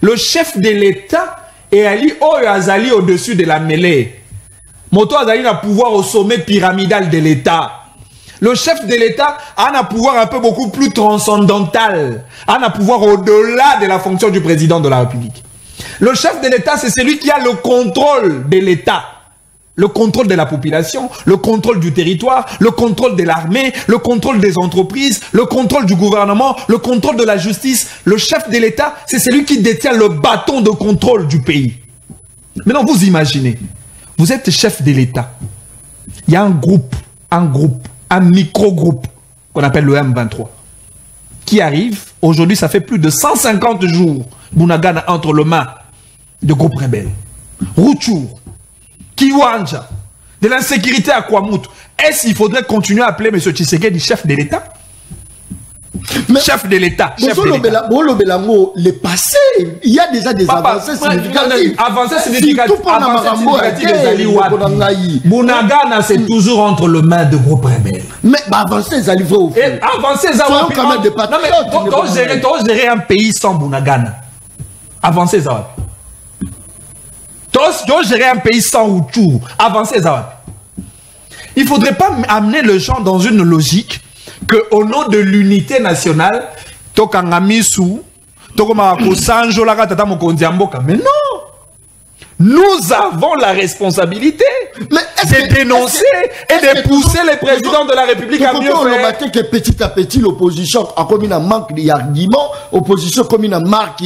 le chef de l'État est allé au-dessus de la mêlée. Moto Azali a pouvoir au sommet pyramidal de l'État. Le chef de l'État a un pouvoir un peu beaucoup plus transcendantal, a un pouvoir au-delà de la fonction du président de la République. Le chef de l'État, c'est celui qui a le contrôle de l'État, le contrôle de la population, le contrôle du territoire, le contrôle de l'armée, le contrôle des entreprises, le contrôle du gouvernement, le contrôle de la justice. Le chef de l'État, c'est celui qui détient le bâton de contrôle du pays. Maintenant, vous imaginez, vous êtes chef de l'État. Il y a un micro-groupe qu'on appelle le M23 qui arrive. Aujourd'hui, ça fait plus de 150 jours Bunagana entre les mains de groupes rebelles. Rutshuru, Kiwanja, de l'insécurité à Kwamutu. Est-ce qu'il faudrait continuer à appeler M. Tshisekedi chef de l'État? Chef de l'État. Le passé, il y a déjà des avancées significatives. Avancées significatives. Bunagana, c'est toujours entre les mains de groupes rebelles. Mais avancées, ça livre au fait. Avancées, ça va. Non, mais tu gérer un pays sans Bunagana. Avancées, ça va. Tu gérer un pays sans Rutshuru. Avancées, ça va. Il ne faudrait pas amener les gens dans une logique que au nom de l'unité nationale, mais non, nous avons la responsabilité de dénoncer et de pousser les présidents de la République à mieux faire. Que petit à petit, l'opposition a commis un manque d'arguments, l'opposition a commis un manque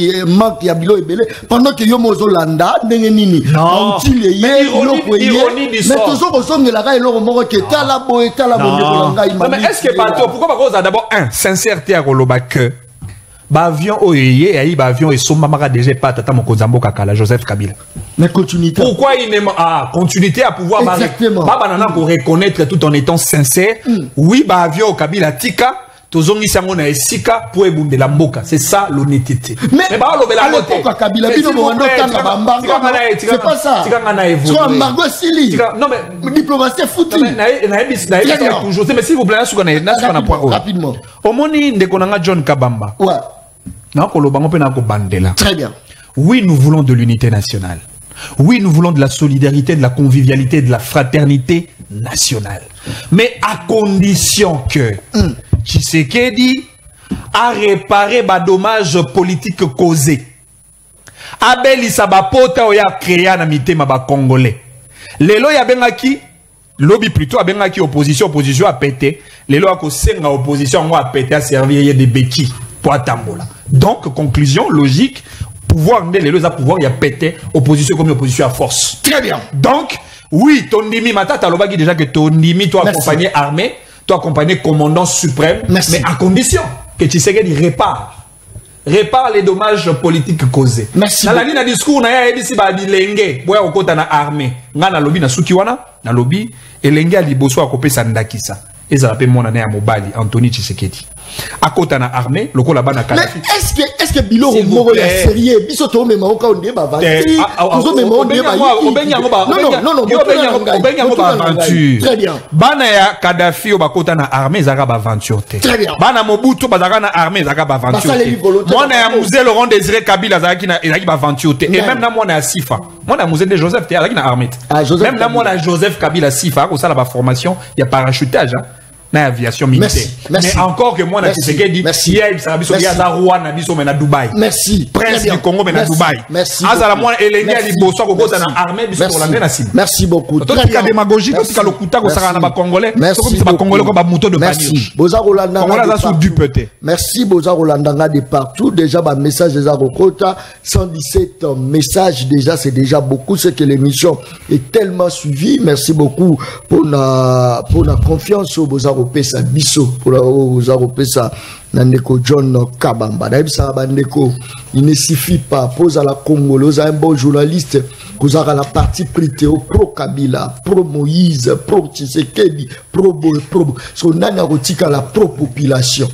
d'abilo et belé, pendant que Yomozo Landa, Nengenini, non, mais ironie du sort. Mais toujours au son de la raille, l'homme qui est à la boue, à la bonne. Mais est-ce que pas toi, pourquoi on a d'abord sincérité à Roloba que Bavion Oyeye et Bavion et son mamara déjà pas tata Mokozambo Kakala Joseph Kabila. Mais continuité. Pourquoi il n'aime continuité à pouvoir banana pour reconnaître tout en étant sincère. Oui, Bavion Kabila Tika. Tozongi sango na esika pour ebunde la mboka. C'est ça l'honnêteté. Mais bah à l'époque Kabila bino bondo tanga bambargo. C'est pas ça. Tika ngana évolué. Soit embargo sili. Non mais diplomatie foutu. Na toujours. Mais s'il vous plaît, na point rapidement. Omoni ndekonanga John Kabamba. Ouais. Na kolobango pe na ko bandela. Très bien. Oui, nous voulons de l'unité nationale. Oui, nous voulons de la solidarité, de la convivialité, de la fraternité nationale. Mais à condition que Tshisekedi a réparé les dommages politiques causés. Abel Isabapota oya créé na mitema ba Congolais. Lelo ya bengaki lobby plutôt a bengaki opposition a pété. Lelo a ko senga opposition a pété à servir des béquilles pour atambola. Donc conclusion logique, pouvoir les pouvoir il y a pété opposition comme opposition à force. Très bien. Donc oui, Tondimi Matata lobaki déjà que Tondimi toi accompagné armée, toi accompagné commandant suprême. Merci. Mais à condition que Tshisekedi répare les dommages politiques causés. Merci. Dans la ligne de discours, on a dit si Lenge, boya okota na armée, nga na lobby na sukiwana, na lobby, et Lenge a liboso a kopé sandakisa. Et ça l'appelle mon année à Mobali, Anthony Tshisekedi. À côté na armée, le col là-bas na Kadhafi. Mais est-ce que Bilo Moro est sérieux? Biso to me maoka on débat vanti. Toujours me maoka on débat. Non. Très bien. Bana ya Kadhafi au bakota na armée zaka ba aventure. Très bien. Bana Mobutu bazaka na armée zaka ba aventure. Moi na ya Musée Laurent Désiré Kabila zaki na ezaki ba aventure. Et même na moi na Sifa. Moi na Musée de Joseph Té zaki na armée. Même na moi na Joseph Kabila Sifa ko ça la ba formation, il y a parachutage. na aviation militaire. Mais encore que moi na Tshisekedi il y a Biso ya za Rwanda biso mais na Dubaï. Merci. Prince du Congo mais na Dubaï. Merci. Azala moi elengi ali boso ko kota na armée biso pour la sim. Merci beaucoup. Très bien démagogie ko tika lokuta ko saka na ba congolais. Merci ba congolais ko ba moto de panier. Merci. Boza Rolanda. Congolais za sous du peut-être. Merci Boza Rolanda de partout. Déjà ba message des Arokota 117 messages déjà c'est déjà beaucoup, c'est que l'émission est tellement suivie. Merci beaucoup pour la confiance au Boza Ropesa Biso pour la Boza Ropesa Nandeko John Kabamba. Il ne suffit pas pose à la Congolaise un bon journaliste vous avez la partie Pritéo pro Kabila, pro Moïse, pro Tshisekedi, pro so nana rotika la pro population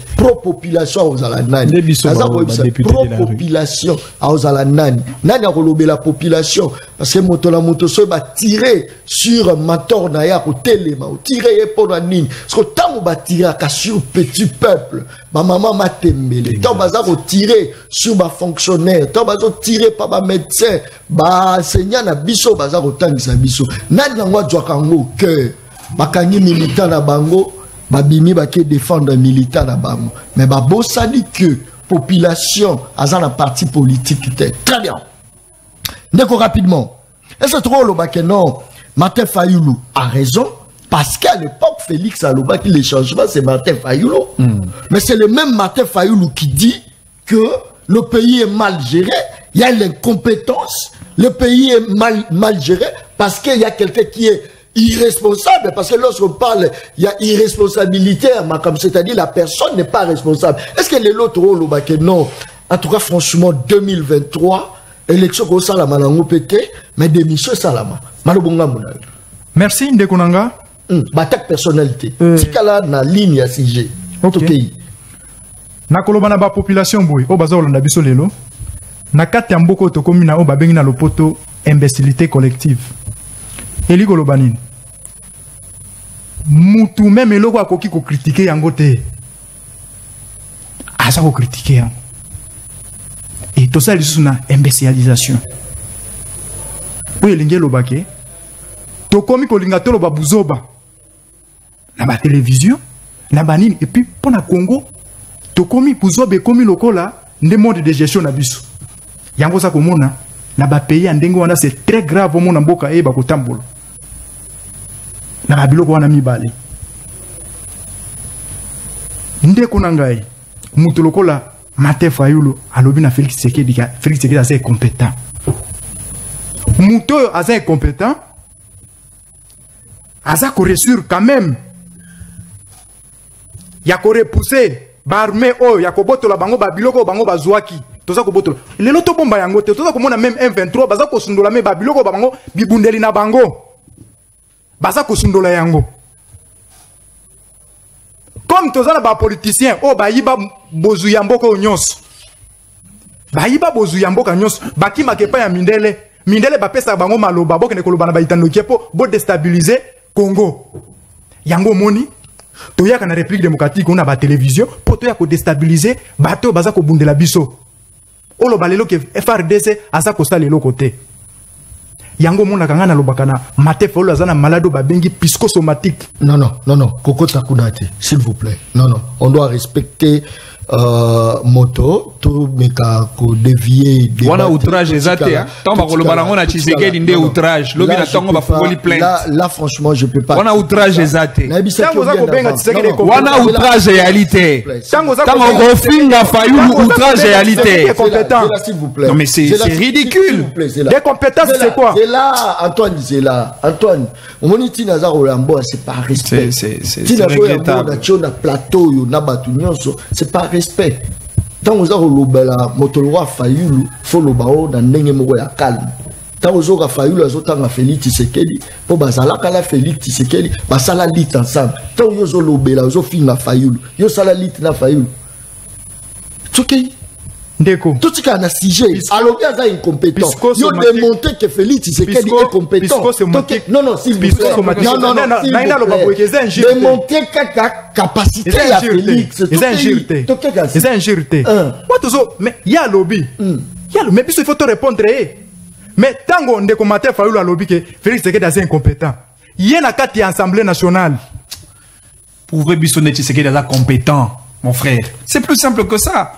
aux ala nani pro population aux ala nani nani a la population parce que moto la moto so ba tirer sur mator na ya ko telema ou tirer pour nani parce que tant ba tirer ka sur petit peuple ma maman m'a tembele tant ba za ko tirer sur ba fonctionnaire tant ba zo tirer par ba médecin ba enseignant na biso ba za ko tangisa biso nani ngwa jwa kango cœur bakangi militant na bango babimi baki défendre militant na bango mais babosani que population aza na parti politique très bien ndeko rapidement est-ce que trop le baké non Martin Fayulu a raison parce qu'à l'époque Félix Aloba qui les changements c'est Martin Fayulu mais c'est le même Martin Fayulu qui dit que le pays est mal géré, il y a l'incompétence, le pays est mal géré parce qu'il y a quelqu'un qui est irresponsable, parce que lorsqu'on parle, il y a irresponsabilité, comme c'est-à-dire la personne n'est pas responsable. Est-ce que les autres rôles non? En tout cas, franchement, 2023, élection au Salama nango pété, mais démission Salama. Malobonga mona. Merci Ndekonanga. Batak personnalité. Tikala na ligne à CG. Au pays. Na kolobana ba population boy, o baza olanda biso lelo. Na kati ya mboko to komina o babengi na lopoto imbécilité collective. Eli kolobanini. Mutu même eloko akoki ko critiquer yango te. Asa ko critiquer yango. Et tout ça lisusu na imbécilisation. Oyo elingi elobake tokomi kolinga toloba buzoba na ba télévision na banini et puis pour na Congo tokomi buzoba ekomi lokola nde mode de gestion na biso yango za komona na ba pays ya ndenge wana c'est très grave au mona mboka eba kotambola na ba biloko wana mibale ndeko na ngai mutu lokola Martin Fayulu alobi na Félix Tshisekedi assez compétent. Muto assez compétent. Asa ko reçu quand même. Ya ko repousser barmé o ya ko botola bango ba biloko bango bazwaki. Toza ko botola. Lelo to bomba yango te toza ko mona même M23 baza ko sundola me ba biloko bango bibundeli na bango. Baza ko sundola yango. Comme tous les politiciens, oh bayiba bozuyamboko nyos. Bayiba bozuyamboko nyos. Baki makepa ya mindele. Mindele ba pesa bango maloba boko ne kolobana ba itano kepo bo déstabiliser Congo. Yango moni. Toyaka na République démocratique on a ba télévision pour toya ko déstabiliser bato baza ko bundela biso. Olo balelo ke FRDC asa ko sala lelo côté. Yango mona kangana lobakana Martin Fayulu azana malado babengi psychosomatique. Non, Koko Takunate, s'il vous plaît. Non, on doit respecter moto tout meka ko dévier wana outrage ezate hein tamba kolobana ngona Tshisekedi nde outrage lobi na tongo ba fungoli plainte là franchement je peux pas wana outrage ezate tango za ko benga Tshisekedi ko wana outrage réalité tango ko finga Fayulu outrage réalité s'il vous plaît non mais c'est ridicule des compétences c'est quoi c'est là Antoine moniti naza Rolambo c'est pas respect c'est regrettable na plateau yo na batu nyonso c'est pas respect. Tant que vous avez le motolwa Fayulu, faut le bao dans n'enge moko ya calme. Tant que vous avez Fayulu, vous avez Félix Tshisekedi, pour basala kala Félix Tshisekedi, basala lit ensemble. Tant que vous avez le bela, vous avez film Fayulu, vous avez sala lit na Fayulu. C'est ok. Ndeko. Tout ce qui est un sujet, alors il y a incompétent. Il faut démontrer que Félix Tshisekedi est compétent. Non, s'il vous plaît. Non, démontrer quelle capacité il y a Félix. C'est injurité. Mais il y a lobby. Mais il faut te répondre. Mais tant qu'on est comme Martin Fayulu à lobby que Félix Tshisekedi est incompétent. Il y a une carte de l'Assemblée nationale. prouver Bissonnet Tshisekedi est compétent, mon frère. C'est plus simple que ça.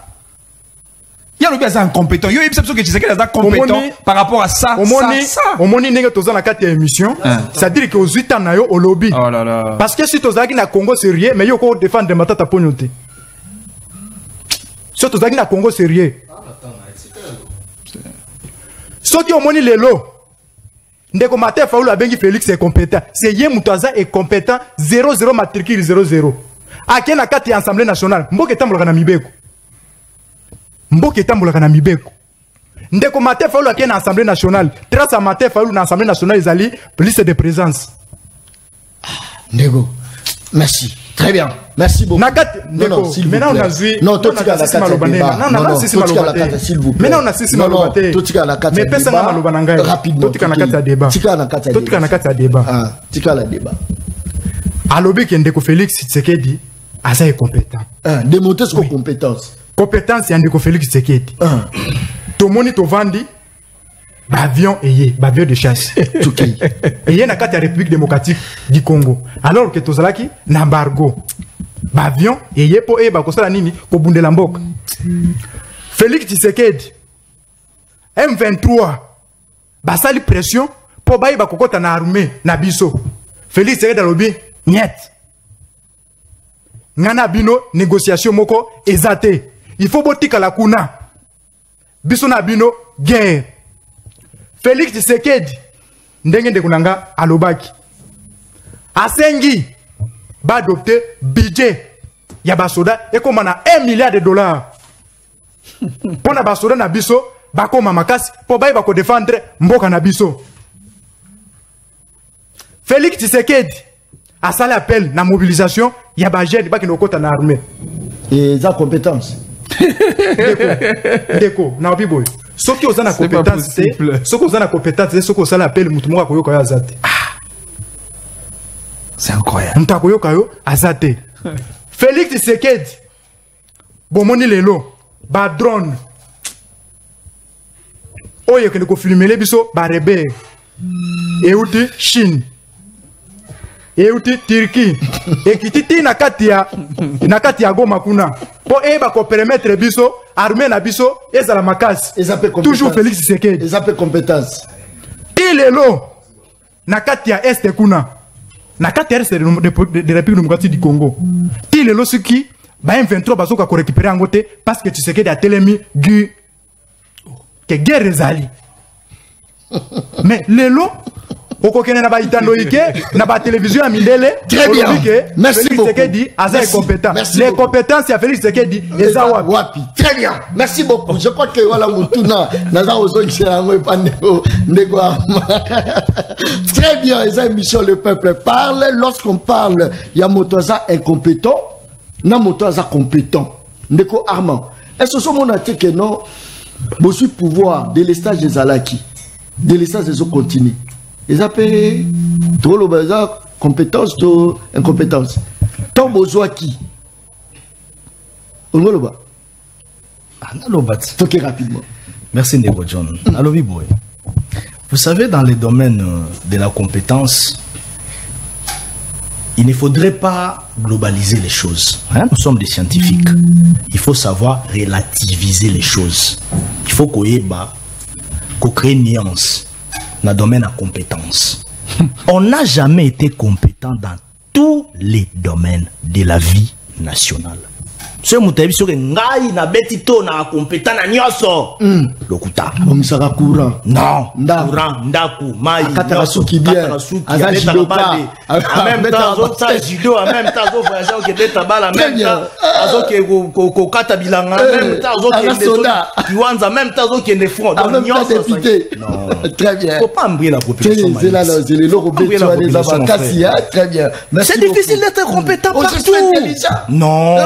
Il y a le gars incompétent. Il y a une perception que Tshisekedi est compétent par rapport à ça. Au moment où tu as la émission, c'est-à-dire que aux 8 ans, au lobby. Oh là là. Parce que si tu as na Congo sérieux, mais il faut défendre Matata Pognote. Si tu as na Congo sérieux. Si tu as moni lelo, ndeko Maté Faoulou a bengi Félix est compétent. C'est Yé Moutaza est compétent 0-0 matricule 0-0. A qui na kati Assemblée nationale, mboke tambola na mibeko. Mboke tambola na mibeko. Ndeko Maté Faoulou a qui na Assemblée nationale. Trace à Maté Faoulou na Assemblée nationale ils allaient liste de présence. Ndeko. Merci. Très bien. Merci beaucoup. Maintenant, on a vu. Non, tout ce qu'il y a non, non, s'il vous plaît. Maintenant, on a Sissi Malobate. Tout ce qu'il y a mais personne n'a Malobananga. Rapidement. Tout ce qu'il y a débat. Tout ce qu'il y a débat. Tout ce qu'il y a débat. Alobi qui Ndeko Félix Tshisekedi, Asa est compétent. Démontrer ses compétences. Compétence, c'est Ndeko Félix Tshisekedi. Tout le monde vandi. Bavion bavion de chasse. Et y a la République démocratique du Congo. Alors que Tozalaki, n'embargo. Bavion, et y a pour Bakosa Nini, Kobundela Mbok. Félix Tshisekedi, M23, basali pression, pour bailler Bakokota na armée, na biso. Félix Tshisekedi a lobby, niet. Ngana bino, négociation moko, ezate. Il faut botika la kuna. Biso na bino, guerre. Félix Tshisekedi ndenge ndekunanga alobaki asengi ba adopter budget ya basoda ekoma na $1 milliard pona basoda na biso bakoma makasi po bayi bako défendre mboka na biso. Félix Tshisekedi asala appel na mobilisation ya ba jeune baki nokota na armée et za compétence Ndeko na biboy. Ce qui a la compétence, c'est ce qui a la compétence, c'est ce qu'on appelle Moutoumora Koyoka Azate. C'est incroyable. Moutoumora Azate. Félix Tshisekedi, Bomoni Lelo, ba drone. Oye que nous filmer les biso, ba rebelle. Et outi Chine. Et outi Turquie. Et qui titi nakatia Goma kuna. Pour ko permettre biso armée na biso ezala makasi. Toujours Félix Tshisekedi. Ils appellent compétence. Ilelo nakatia est kuna. Nakatia est de République démocratique du Congo. Ilelo suki ba M23 basoka ko récupérer angote parce que Tshisekedi a telemi gu que guerre ezali. Mais lelo okokene na ba itando ike na ba télévision amindele. Très bien. Merci Félix Tshisekedi asa est compétent. Les compétences à Félix Tshisekedi eza wapi. Très bien. Merci beaucoup. Je crois que voilà mutuna naza ozo excellent pandeko ndeko. Très bien, les émissions le peuple parle. Lorsqu'on parle ya motoza incompétent, na motoza compétent. Ndeko Armand. Est-ce que ce monde a dit que non bossu pouvoir de l'estage des Alaki, de l'estage des autres continus. Ils appellent trop le bazar compétence ou incompétence. Tant besoin qui on le bat. Toquez rapidement. Merci Ndeko John. Allo Biboy. Vous savez, dans les domaines de la compétence, il ne faudrait pas globaliser les choses. Hein? Nous sommes des scientifiques. Il faut savoir relativiser les choses. Il faut qu'on crée une nuance dans le domaine de compétence. On n'a jamais été compétent dans tous les domaines de la vie nationale. Ce moutabi sur ngai na betito na compétent na nyoso lokuta omisaka courant non courant ndaku mai katarasuki bien azajidoka en même temps ça judo en même temps zo voyager au Québec tabala en même temps azo ke ko kata bilanga en même temps azo ke soda kiwanza en même temps azo ke ne front donc nyoso non très bien faut pas embrouiller la population c'est là c'est les locaux très bien c'est difficile d'être compétent partout non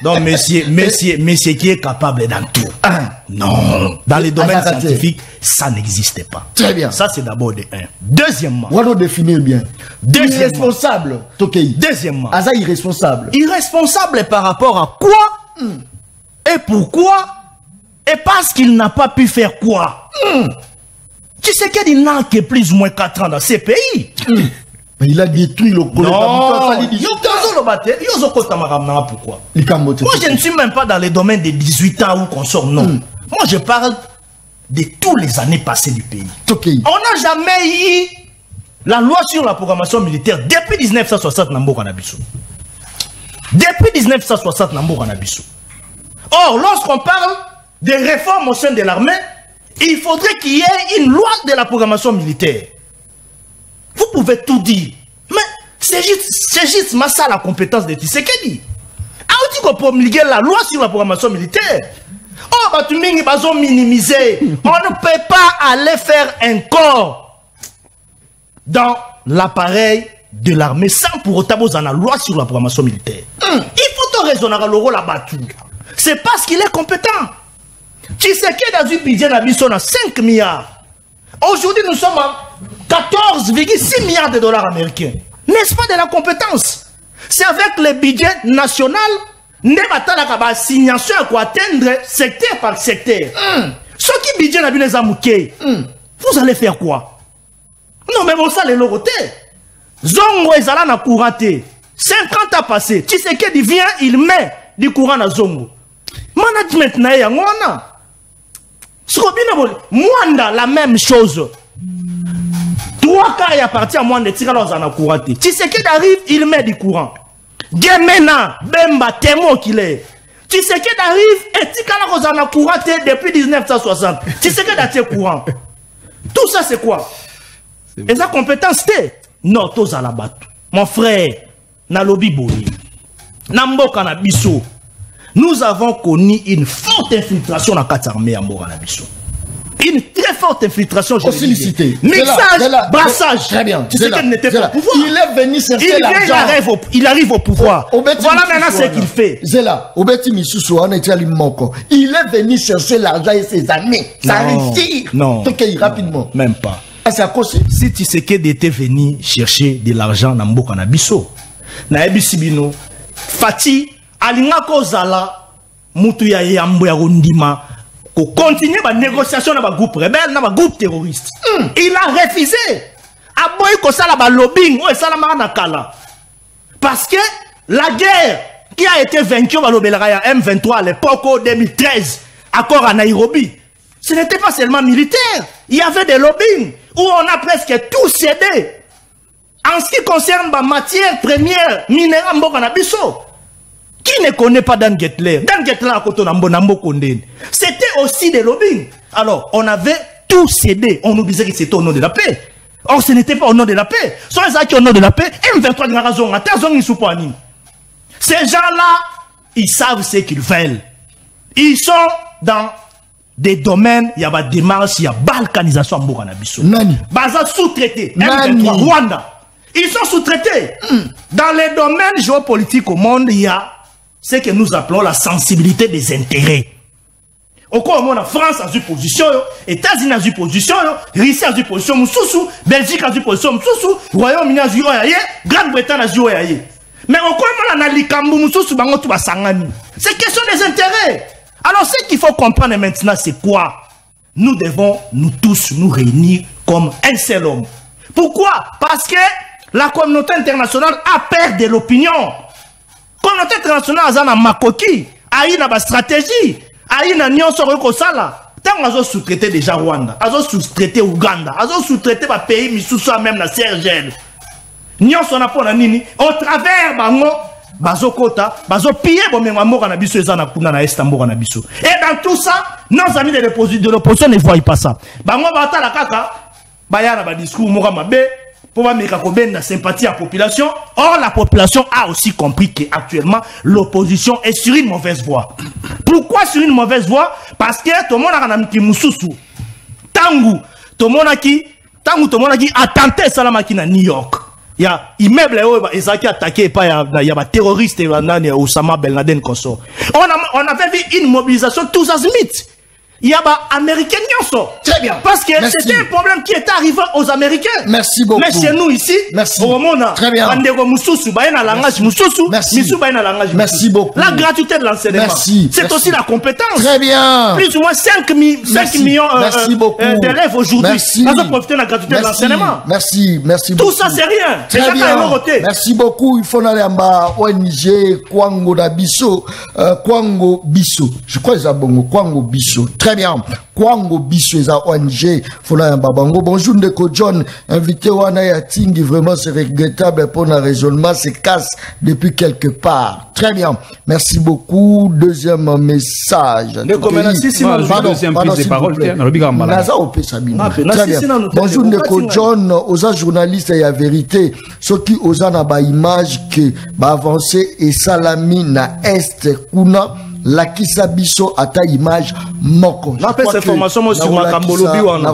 non, monsieur qui est capable dans tout. Non. Dans les domaines scientifiques, ça n'existe pas. Très bien. Ça, c'est d'abord de 1. Deuxièmement. On doit définir bien. Irresponsable. Deuxièmement. Asa irresponsable. Irresponsable par rapport à quoi et pourquoi et parce qu'il n'a pas pu faire quoi. Tu sais qu'il n'a que plus ou moins 4 ans dans ces pays. Mais il a détruit le non. Pourquoi? Moi, je ne suis même pas dans les domaines de 18 ans où qu'on sort, non. Moi, je parle de tous les années passées du pays. Okay. On n'a jamais eu la loi sur la programmation militaire depuis 1960 Nambo Kanabiso. Depuis 1960 Nambo Kanabiso. Or, lorsqu'on parle des réformes au sein de l'armée, il faudrait qu'il y ait une loi de la programmation militaire. Vous pouvez tout dire. Mais c'est juste ça la compétence de Tshisekedi. On dit qu'on peut promulguer la loi sur la programmation militaire. Oh, bah tu m'as minimiser. On ne peut pas aller faire un corps dans l'appareil de l'armée sans pour autant avoir la loi sur la programmation militaire. Il faut te raisonner le rôle là-bas. C'est parce qu'il est compétent. Tshisekedi a dû budget à 5 milliards. Aujourd'hui, nous sommes à 14,6 milliards de dollars américains. N'est-ce pas de la compétence? C'est avec le budget national, nous avons une signation pour atteindre secteur par secteur. Ce qui budget n'a les amouqués, vous allez faire quoi? Non, mais bon, ça, les lorotés. Zongo est allé dans courant. 50 ans passés. Tshisekedi vient, il met du courant dans Zongo. Management na ya ngona. Mwanda, la même chose. 3 cas, il appartient à Mwanda, tira dans un courant. Tshisekedi arrive, il met du courant. Gemena, Bemba, Temo qu'il est. Tshisekedi arrive, et Tikala dans un courant depuis 1960. Tshisekedi a tiré courant. Tout ça, c'est quoi? Et sa compétence, c'est non, tous à la batte. Mon frère, Nalobi Boyi, Namboka na biso. Nous avons connu une forte infiltration dans la carte armée à Moranabiso. Une très forte infiltration. Hostilité. Mixage, brassage. Très bien. Tu sais qu'il n'était pas au pouvoir. Il est venu chercher l'argent. Il arrive au pouvoir. Voilà maintenant ce qu'il fait. Zela, Obeti Misusu, on est allé moko. Il est venu chercher l'argent et ses amis. Ça réussit. Non. Rapidement. Même pas. Si Tshisekedi était venu chercher de l'argent dans Mbokanabiso, na ebisibino, Fati, Alingako Zala, Mutu ya Yambo ya Rondima, ko continuer la négociation dans le groupe rebelle, dans le groupe terroriste. Il a refusé. Aboy ko sala ba lobbying, ou sala marana kala. Parce que la guerre qui a été vaincue par l'Obelaya M23 à l'époque, en 2013, accord à Nairobi, ce n'était pas seulement militaire. Il y avait des lobbying où on a presque tout cédé. En ce qui concerne la matière première, minéral Mbokanabiso, qui ne connaît pas Dan Getler? Dan Getler à côté Nambo Kondé. C'était aussi des lobbying. Alors, on avait tout cédé. On nous disait que c'était au nom de la paix. Or, ce n'était pas au nom de la paix. Sont les acquis au nom de la paix. M23 de la raison. Ces gens-là, ils savent ce qu'ils veulent. Ils sont dans des domaines, il y a des démarches, il y a balkanisation en Mbokanabiso. Baza sous-traité. M23, Rwanda. Ils sont sous-traités. Dans les domaines géopolitiques au monde, il y a ce que nous appelons la sensibilité des intérêts. Au cas où la France a une position, États-Unis a une position, Russie a une position, Belgique a une position, Royaume-Uni a une position, Grande-Bretagne a une position. Mais au cas où on a une position, c'est question des intérêts. Alors ce qu'il faut comprendre maintenant, c'est quoi? Nous devons nous tous nous réunir comme un seul homme. Pourquoi? Parce que la communauté internationale a peur de l'opinion. La communauté internationale a une makoki, a une stratégie, a une union sur le Kosala. Tant qu'on a sous-traité déjà Rwanda, on a sous-traité Ouganda, on a sous-traité les pays, mais sous même la CRGL. Nous sommes nini au travers bango bazokota bazopiller bomemamo kana biso ezana kuna na Estambo kana biso. Et dans tout ça, nos amis de l'opposition ne voient pas ça. Bango bata la kaka bayana ba discours moko mabe pour mettre la sympathie à la population. Or, la population a aussi compris qu'actuellement, l'opposition est sur une mauvaise voie. Pourquoi sur une mauvaise voie? Parce que tout le monde a un Moussousou. Tangu, tout le monde a qui attenté Salamaki à New York. Il y a immeuble qui attaqué par il y a des terroristes Osama Ben Laden. On avait vu une mobilisation tous azimuts. il y a des Américains. Très bien. Parce que c'était un problème qui était arrivé aux Américains. Merci beaucoup. Mais chez nous ici, au moment très bien. Merci beaucoup. La gratuité de l'enseignement. C'est aussi la compétence. Très bien. Plus ou moins 5 millions d'élèves aujourd'hui. Ils ont profité de la gratuité de l'enseignement. Merci beaucoup. Tout ça, c'est rien. Très bien. Merci beaucoup. Il faut aller en bas ONG Kwango Bisso. Kwango Bisso. Je crois que c'est bon. Kwango Bisso. Très bien. Kwango Bisso est à ONG. Fola Babango. Bonjour Ndeko John. Invité Wana Yatingi. Vraiment c'est regrettable pour un raisonnement. C'est casse depuis quelque part. Très bien. Merci beaucoup. Deuxième message. Deuxième prise de parole. Très bien. Bonjour Ndeko John. Aux journalistes et à vérité. Ce qui aux a image que va avancer et salami na est kuna. La kisabiso ata image moko. La peste information moi sur Makambolobi wana.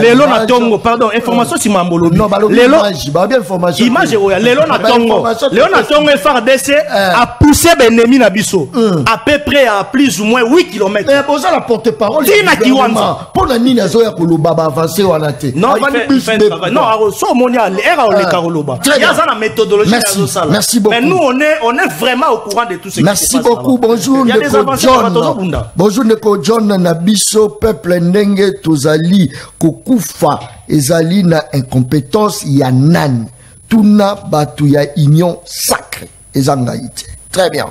Lelo na tongo pardon information sur Mambolobi. Lelo ba bien information. Image oya lelo na tongo. Lelo na tongo FRDC a poussé benemi na biso à peu près à plus ou moins 8 km. Mais posa la porte-parole. Tina kiwanza. Pour la nini azoya koloba ba avancer wana te. Non, non, so monia era ole karoloba. Il y a ça la méthodologie de ça. Merci beaucoup. Mais nous on est vraiment au courant de tout ce qui se passe. Merci beaucoup. Bonjour. Bonjour Ndeko John Nabiso peuple ndenge tozali kokufa ezali na incompétence ya nani tuna batu ya union sacrée ezangaite. Très bien.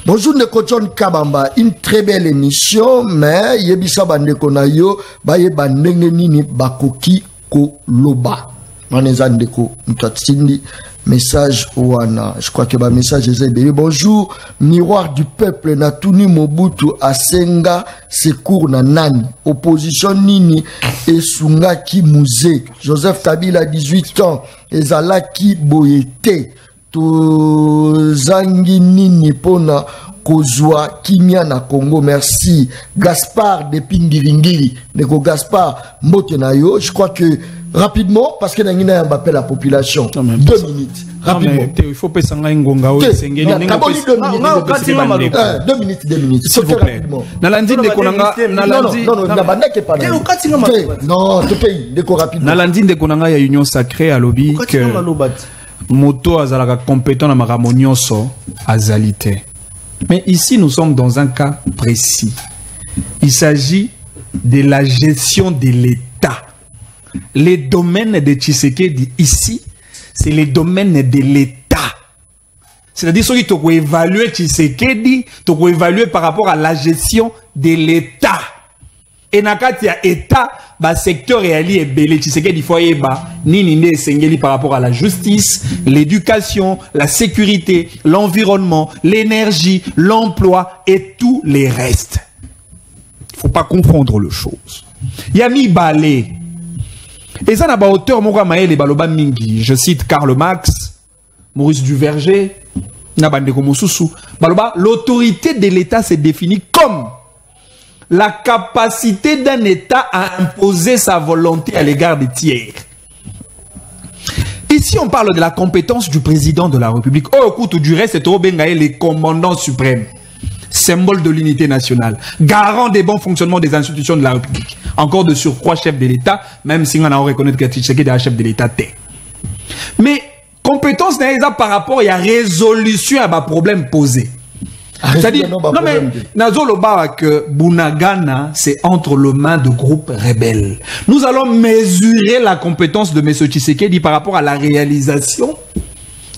Bonjour Ndeko John Kabamba, une très belle émission mais yebisa bandeko na yo baye bandenge nini bakoki ko loba. Maneza Ndeko mtatsindi. Message Ouana, je crois que ma message est bien. Bonjour, miroir du peuple, Natuni Mobutu Asenga, secours na nani, opposition nini, et Sungaki Musée, Joseph Kabila 18 ans, Ezalaki Boyete, Tozangi nini pona, Kozwa Kimia na Congo, merci. Gaspard de Pingiringiri, Neko Gaspard Motenayo, je crois que rapidement, parce que nous avons appelé la population. 2 minutes. Rapidement. Il faut pas s'engager Ngonga. 2 minutes. S'il vous plaît. Nalandine de Konanga. Non, tu payes. Déco rapidement. Nalandine de Konanga, il y a Union Sacrée à lobby que Moto Azalaka compétent dans Maramonioso Azalité. Mais ici, nous sommes dans un cas précis. Il s'agit de la gestion de l'État. Les domaines de Tshisekedi ici, c'est les domaines de l'État. C'est-à-dire ceux qui ont évalué Tshisekedi, ont évalué par rapport à la gestion de l'État. Et dans il y a État, le secteur réel est belé. Tshisekedi faut y ni sengeli par rapport à la justice, l'éducation, la sécurité, l'environnement, l'énergie, l'emploi et tous les restes. Il ne faut pas confondre les choses. Il y a mis balé. Et ça n'a pas auteur Mouramaël Baloba Mingi. Je cite Karl Marx, Maurice Duverger, Nabandeko Moussousou. Baloba, l'autorité de l'État s'est définie comme la capacité d'un État à imposer sa volonté à l'égard des tiers. Ici, on parle de la compétence du président de la République. Oh, écoute, du reste, c'est Obengaï, les commandants suprêmes. Symbole de l'unité nationale, garant des bons fonctionnements des institutions de la République, encore de surcroît chef de l'État, même si on a reconnu que Tshisekedi est chef de l'État. Mais compétence n'est pas par rapport à la résolution à un problème posé. C'est-à-dire, non mais, Nazoloba que Bunagana, c'est entre les mains de groupes rebelles. Nous allons mesurer la compétence de M. Tshisekedi par rapport à la réalisation,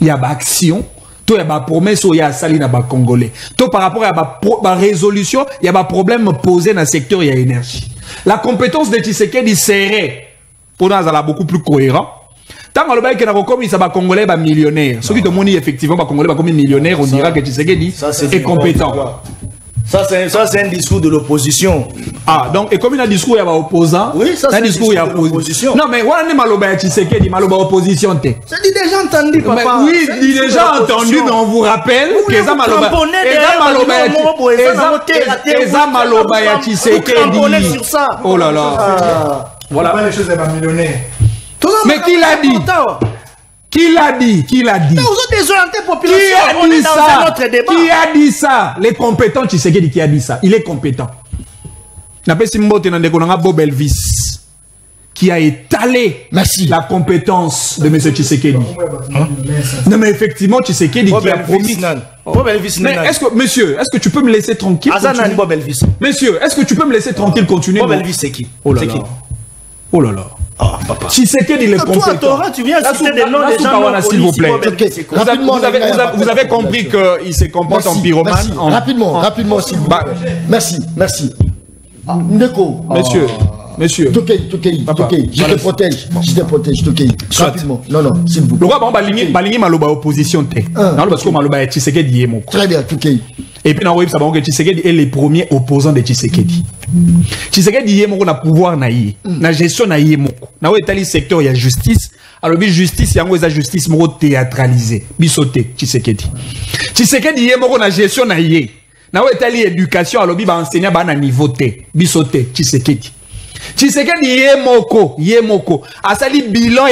il y a action. Il y a des promesses, il y a des Congolais. Par rapport à la résolution, il y a des problèmes posés dans le secteur, il y a l'énergie. La compétence de Tshisekedi serait, pour nous, beaucoup plus cohérent. Tant que le Congolais, les Congolais sont millionnaires. Ceux qui te montrent effectivement les Congolais comme millionnaires, on dira que Tshisekedi est compétent. Ça, c'est un discours de l'opposition. Ah, donc, et comme il y a un discours, il y a un opposant. Oui, ça, c'est un discours de l'opposition. Non, mais, on est maloba Tshisekedi, maloba opposition. C'est déjà entendu, papa. Oui, déjà entendu, mais on vous rappelle que ça maloba. Eza maloba ya Tshisekedi. Oh là là. Voilà. Les choses sont millionnaires. Mais qui l'a dit? Qui l'a dit? Qui l'a dit? Qui a dit ça? Les compétents, Tshisekedi qui a dit ça. Il est compétent. Napesi mbote na ndeko nanga Bob Elvis qui a étalé la compétence de M. Tshisekedi. Non mais effectivement Tshisekedi qui a promis. Bob Elvis. Mais monsieur, est-ce que tu peux me laisser tranquille? Bob Elvis. Monsieur, est-ce que tu peux me laisser tranquille continuer? Bob Elvis c'est qui? Oh là là. Oh là là. Ah, papa. Tshisekedi, il est compétent. Toi, tu viens citer des noms des gens, s'il vous plaît. Vous avez compris qu'il se comporte en pyromane. Rapidement, s'il vous plaît. Merci. Ndeko. Monsieur. Tokei, je te protège, Tokei. Rapidement. Non, s'il vous plaît. Le roi, balingi maloba opposition te. Non, parce que maloba est Tshisekedi est moko. Très bien, Tokei. Et puis, dans le ça que Tshisekedi est le premier opposant de Tshisekedi. Tshisekedi est moko na pouvoir na yé. Na gestion na yé moko. Na ou étali secteur il y a justice. Alors, justice, il y a justice moko théâtralisée. Bisoté, Tshisekedi. Tshisekedi est moko na gestion na yé. Na ou étali éducation, alors ba enseignant ba na niveau te. Bisoté, Tshisekedi. Tshisekedi yé moko asali bilan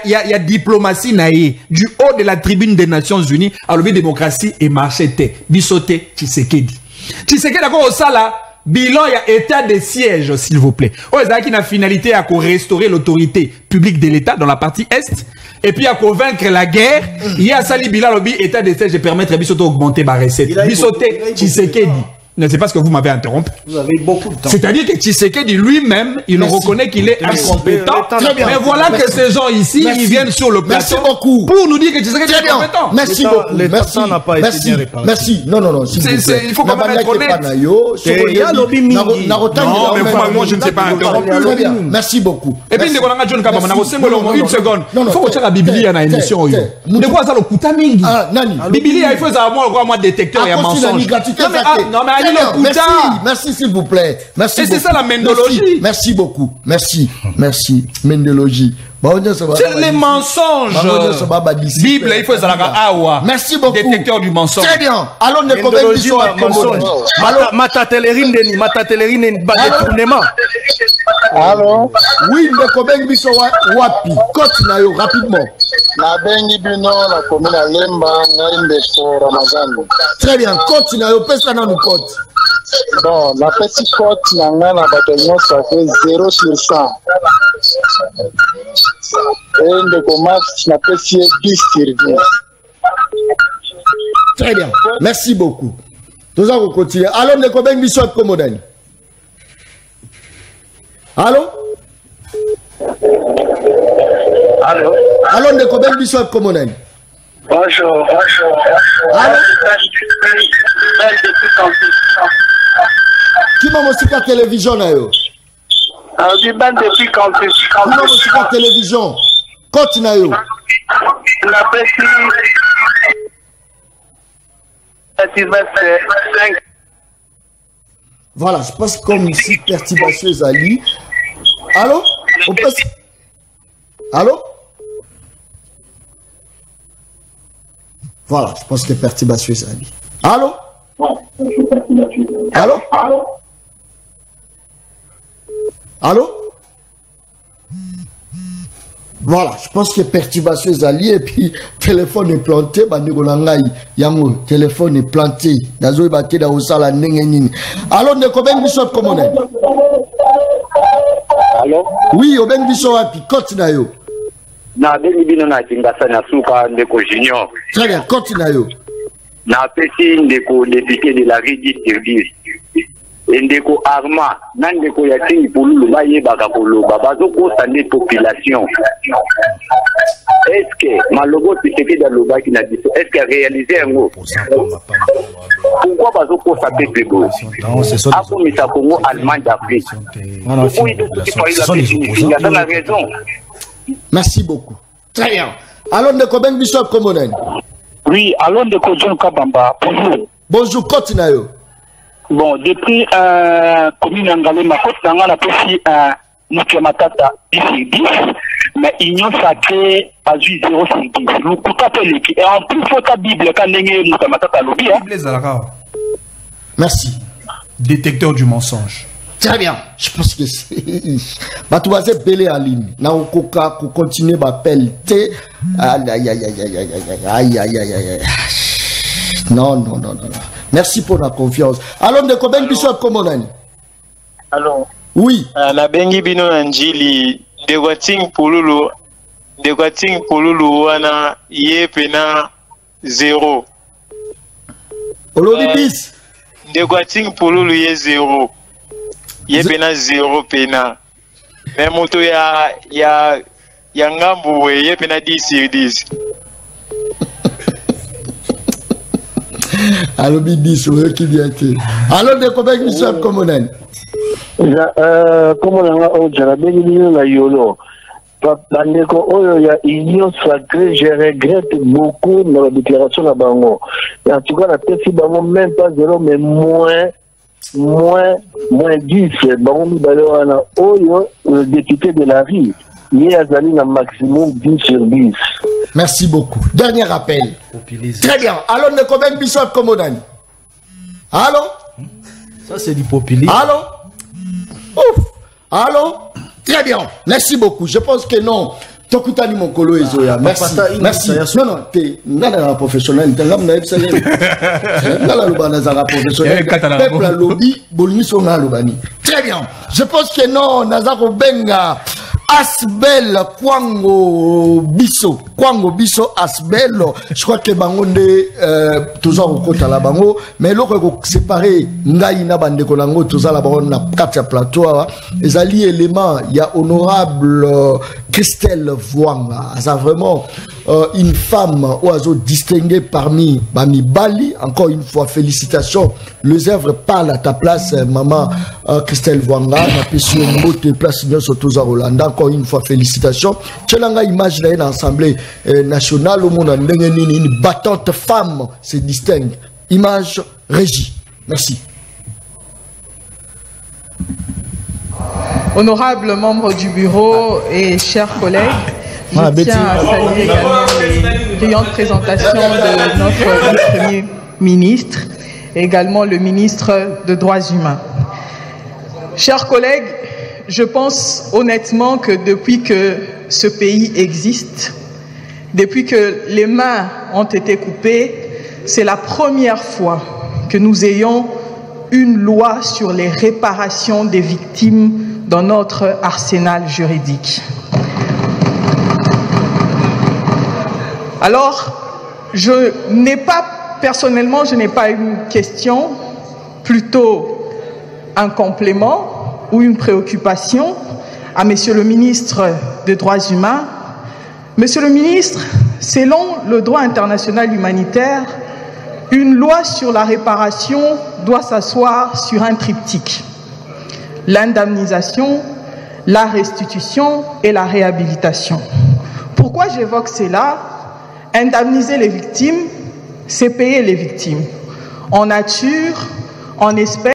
ya diplomatie na ye du haut de la tribune des Nations Unies à l'objet démocratie et marché te bisoté Tshisekedi d'accord au sala bilan ya état de siège s'il vous plaît qui na finalité à restaurer l'autorité publique de l'État dans la partie est et puis à convaincre la guerre il y a sali bilan lobby état de siège de permettre bisoté augmenter ma recette bisoté Tshisekedi. Ne c'est pas ce que vous m'avez interrompu. Vous avez beaucoup de temps. C'est-à-dire que Tshisekedi lui-même, il reconnaît qu'il est incompétent. Mais voilà que ces gens ici, ils viennent sur le plateau pour nous dire que Tshisekedi est incompétent. Merci beaucoup. Merci. Non. Il faut quand même être honnête. Non, mais moi, je ne sais pas interrompre. Merci beaucoup. Et puis, une seconde. Il faut que la Bible à l'émission. De quoi ça le kuta mingi? Bible, il faut savoir moi détecteur et un mensonge. Non, mais merci s'il vous plaît. Merci. Et c'est ça la mendologie. Merci beaucoup. Merci. Mendologie. C'est les mensonges. Bible, il faut savoir awa. Merci beaucoup. Détecteur du mensonge. Très bien. Alors ne mendologie mensonge. Matatelerine détournement. Allô? Oui, ne biso wapi. Côte na yo rapidement. Na bengi bino la commune à Lemba na Ndeko Ramazani. Très bien. Côte na yo pesa na nous côte. Bon, la petite côte na ngana bataillon ça fait 0 sur 100. Et Ndeko Max na pesi 10 sur 10. Très bien. Merci beaucoup. Nous allons continuer. Alors Ndeko bengi biso Komodani. Allô? Allô, Ndeko bengi biso Komodani. Bonjour. Allô? Qui m'a montré la télévision là yo? Du ban depuis campus. Qui m'a montré la télévision? Continue yo. La petite. Voilà, je pense comme ici perturbation Ali. Allô? On peut... Allô? Voilà, je pense que perturbation Ali. Allô? Allô? Allô? Voilà, je pense que perturbation est alliée et puis téléphone est planté, yango téléphone est planté. Dazo ibate da osala ndenge nini. Alors ne koben biso komone. Allô? Oui, oben biso wapi côte na yo. Na bengi bino na Kingasa na suka Ndeko Junior. Très bien, côte na yo. Na pesi Ndeko député de la Régie service. Ndeko Arma, Nandeko Yatini Poulou, Bayebaka Koloba, Bazoko Sane population. Est-ce que Malobo Tshisekedi Aloba qui n'a dit est-ce qu'il a réalisé un mot? Pourquoi Bazoko Sane Pego? Après Misa Congo, Allemagne d'Afrique. Il a la raison. Merci beaucoup. Très bien. Alors Ndeko Ben Bishop Komonen. Oui, alors Ndeko John Kabamba. Bonjour. Bonjour, Kotinayo. Bon, depuis commune Angale, ma côte d'Angale a pris Nukia Matata 10 sur 10, mais Union Sacrée a eu 0 sur 10. Le coup catholique. Et en plus, il faut ta Bible quand Nukia Matata lobby. Merci. Détecteur du mensonge. Très bien. Je pense que c'est. Bah, tu vas être belé en ligne. Na okoka pour continuer m'appelle T. Aïe. Non. Merci pour la confiance. Alors, de combien de Bishop Komonani? Alors. Oui. Na bengi bino na njili de wating pululu wana ye pena 0. Olobi bis. De wating pululu ye 0. Ye pena 0 pena. Mais moto ya ngambu we ye pena 10 sur 10. Alobi 10 oui qui vient que. Alors de combien qui sont comme on est? Comme on a dit, la bénédiction na yolo. Bandeko oyo ya union sacrée, je regrette beaucoup dans la déclaration de Bango. Et en tout cas, la TFI Bango, même pas 0, mais moins 10. Bango Mibalewana oyo, le député de la rue, il y a un maximum 10 sur 10. Merci beaucoup. Dernier appel. Très bien. Alors, ne combien Bishop Komodani? Allô? Ça, c'est du populisme. Allô? Ouf. Allô? Très bien. Merci beaucoup. Je pense que non. Tokutani Mokolo Ezoya. Merci. Merci. Non, t'es un professionnel. T'es un professionnel. Peuple à lobby, Bolini sont à l'Obani. Très bien. Je pense que non. Nazaro Benga. Asbel Kwango Biso Asbel. Je crois que Bangonde toujours au côté la Bango, mais l'autre séparé Ngaïna Bande Kolango toujours la Bango na 4 plateau. Les alliés éléments, il y a honorable Christelle Voanga. C'est vraiment une femme oiseau distinguée parmi Bali. Encore une fois, félicitations. Les œuvres parlent à ta place, maman Christelle Voanga. Na pêché une autre place sur tous à Hollande. Encore une fois, félicitations. Tu as image d'une assemblée nationale au monde, une battante femme se distingue. Image régie. Merci. Honorables membres du bureau et chers collègues, je tiens à saluer également les brillantes présentations de notre vice-premier ministre et également le ministre des Droits humains. Chers collègues, je pense honnêtement que depuis que ce pays existe, depuis que les mains ont été coupées, c'est la première fois que nous ayons une loi sur les réparations des victimes dans notre arsenal juridique. Alors, personnellement, je n'ai pas une question, plutôt un complément ou une préoccupation à Monsieur le ministre des Droits humains. Monsieur le ministre, selon le droit international humanitaire, une loi sur la réparation doit s'asseoir sur un triptyque: l'indemnisation, la restitution et la réhabilitation. Pourquoi j'évoque cela? Indemniser les victimes, c'est payer les victimes en nature, en espèces.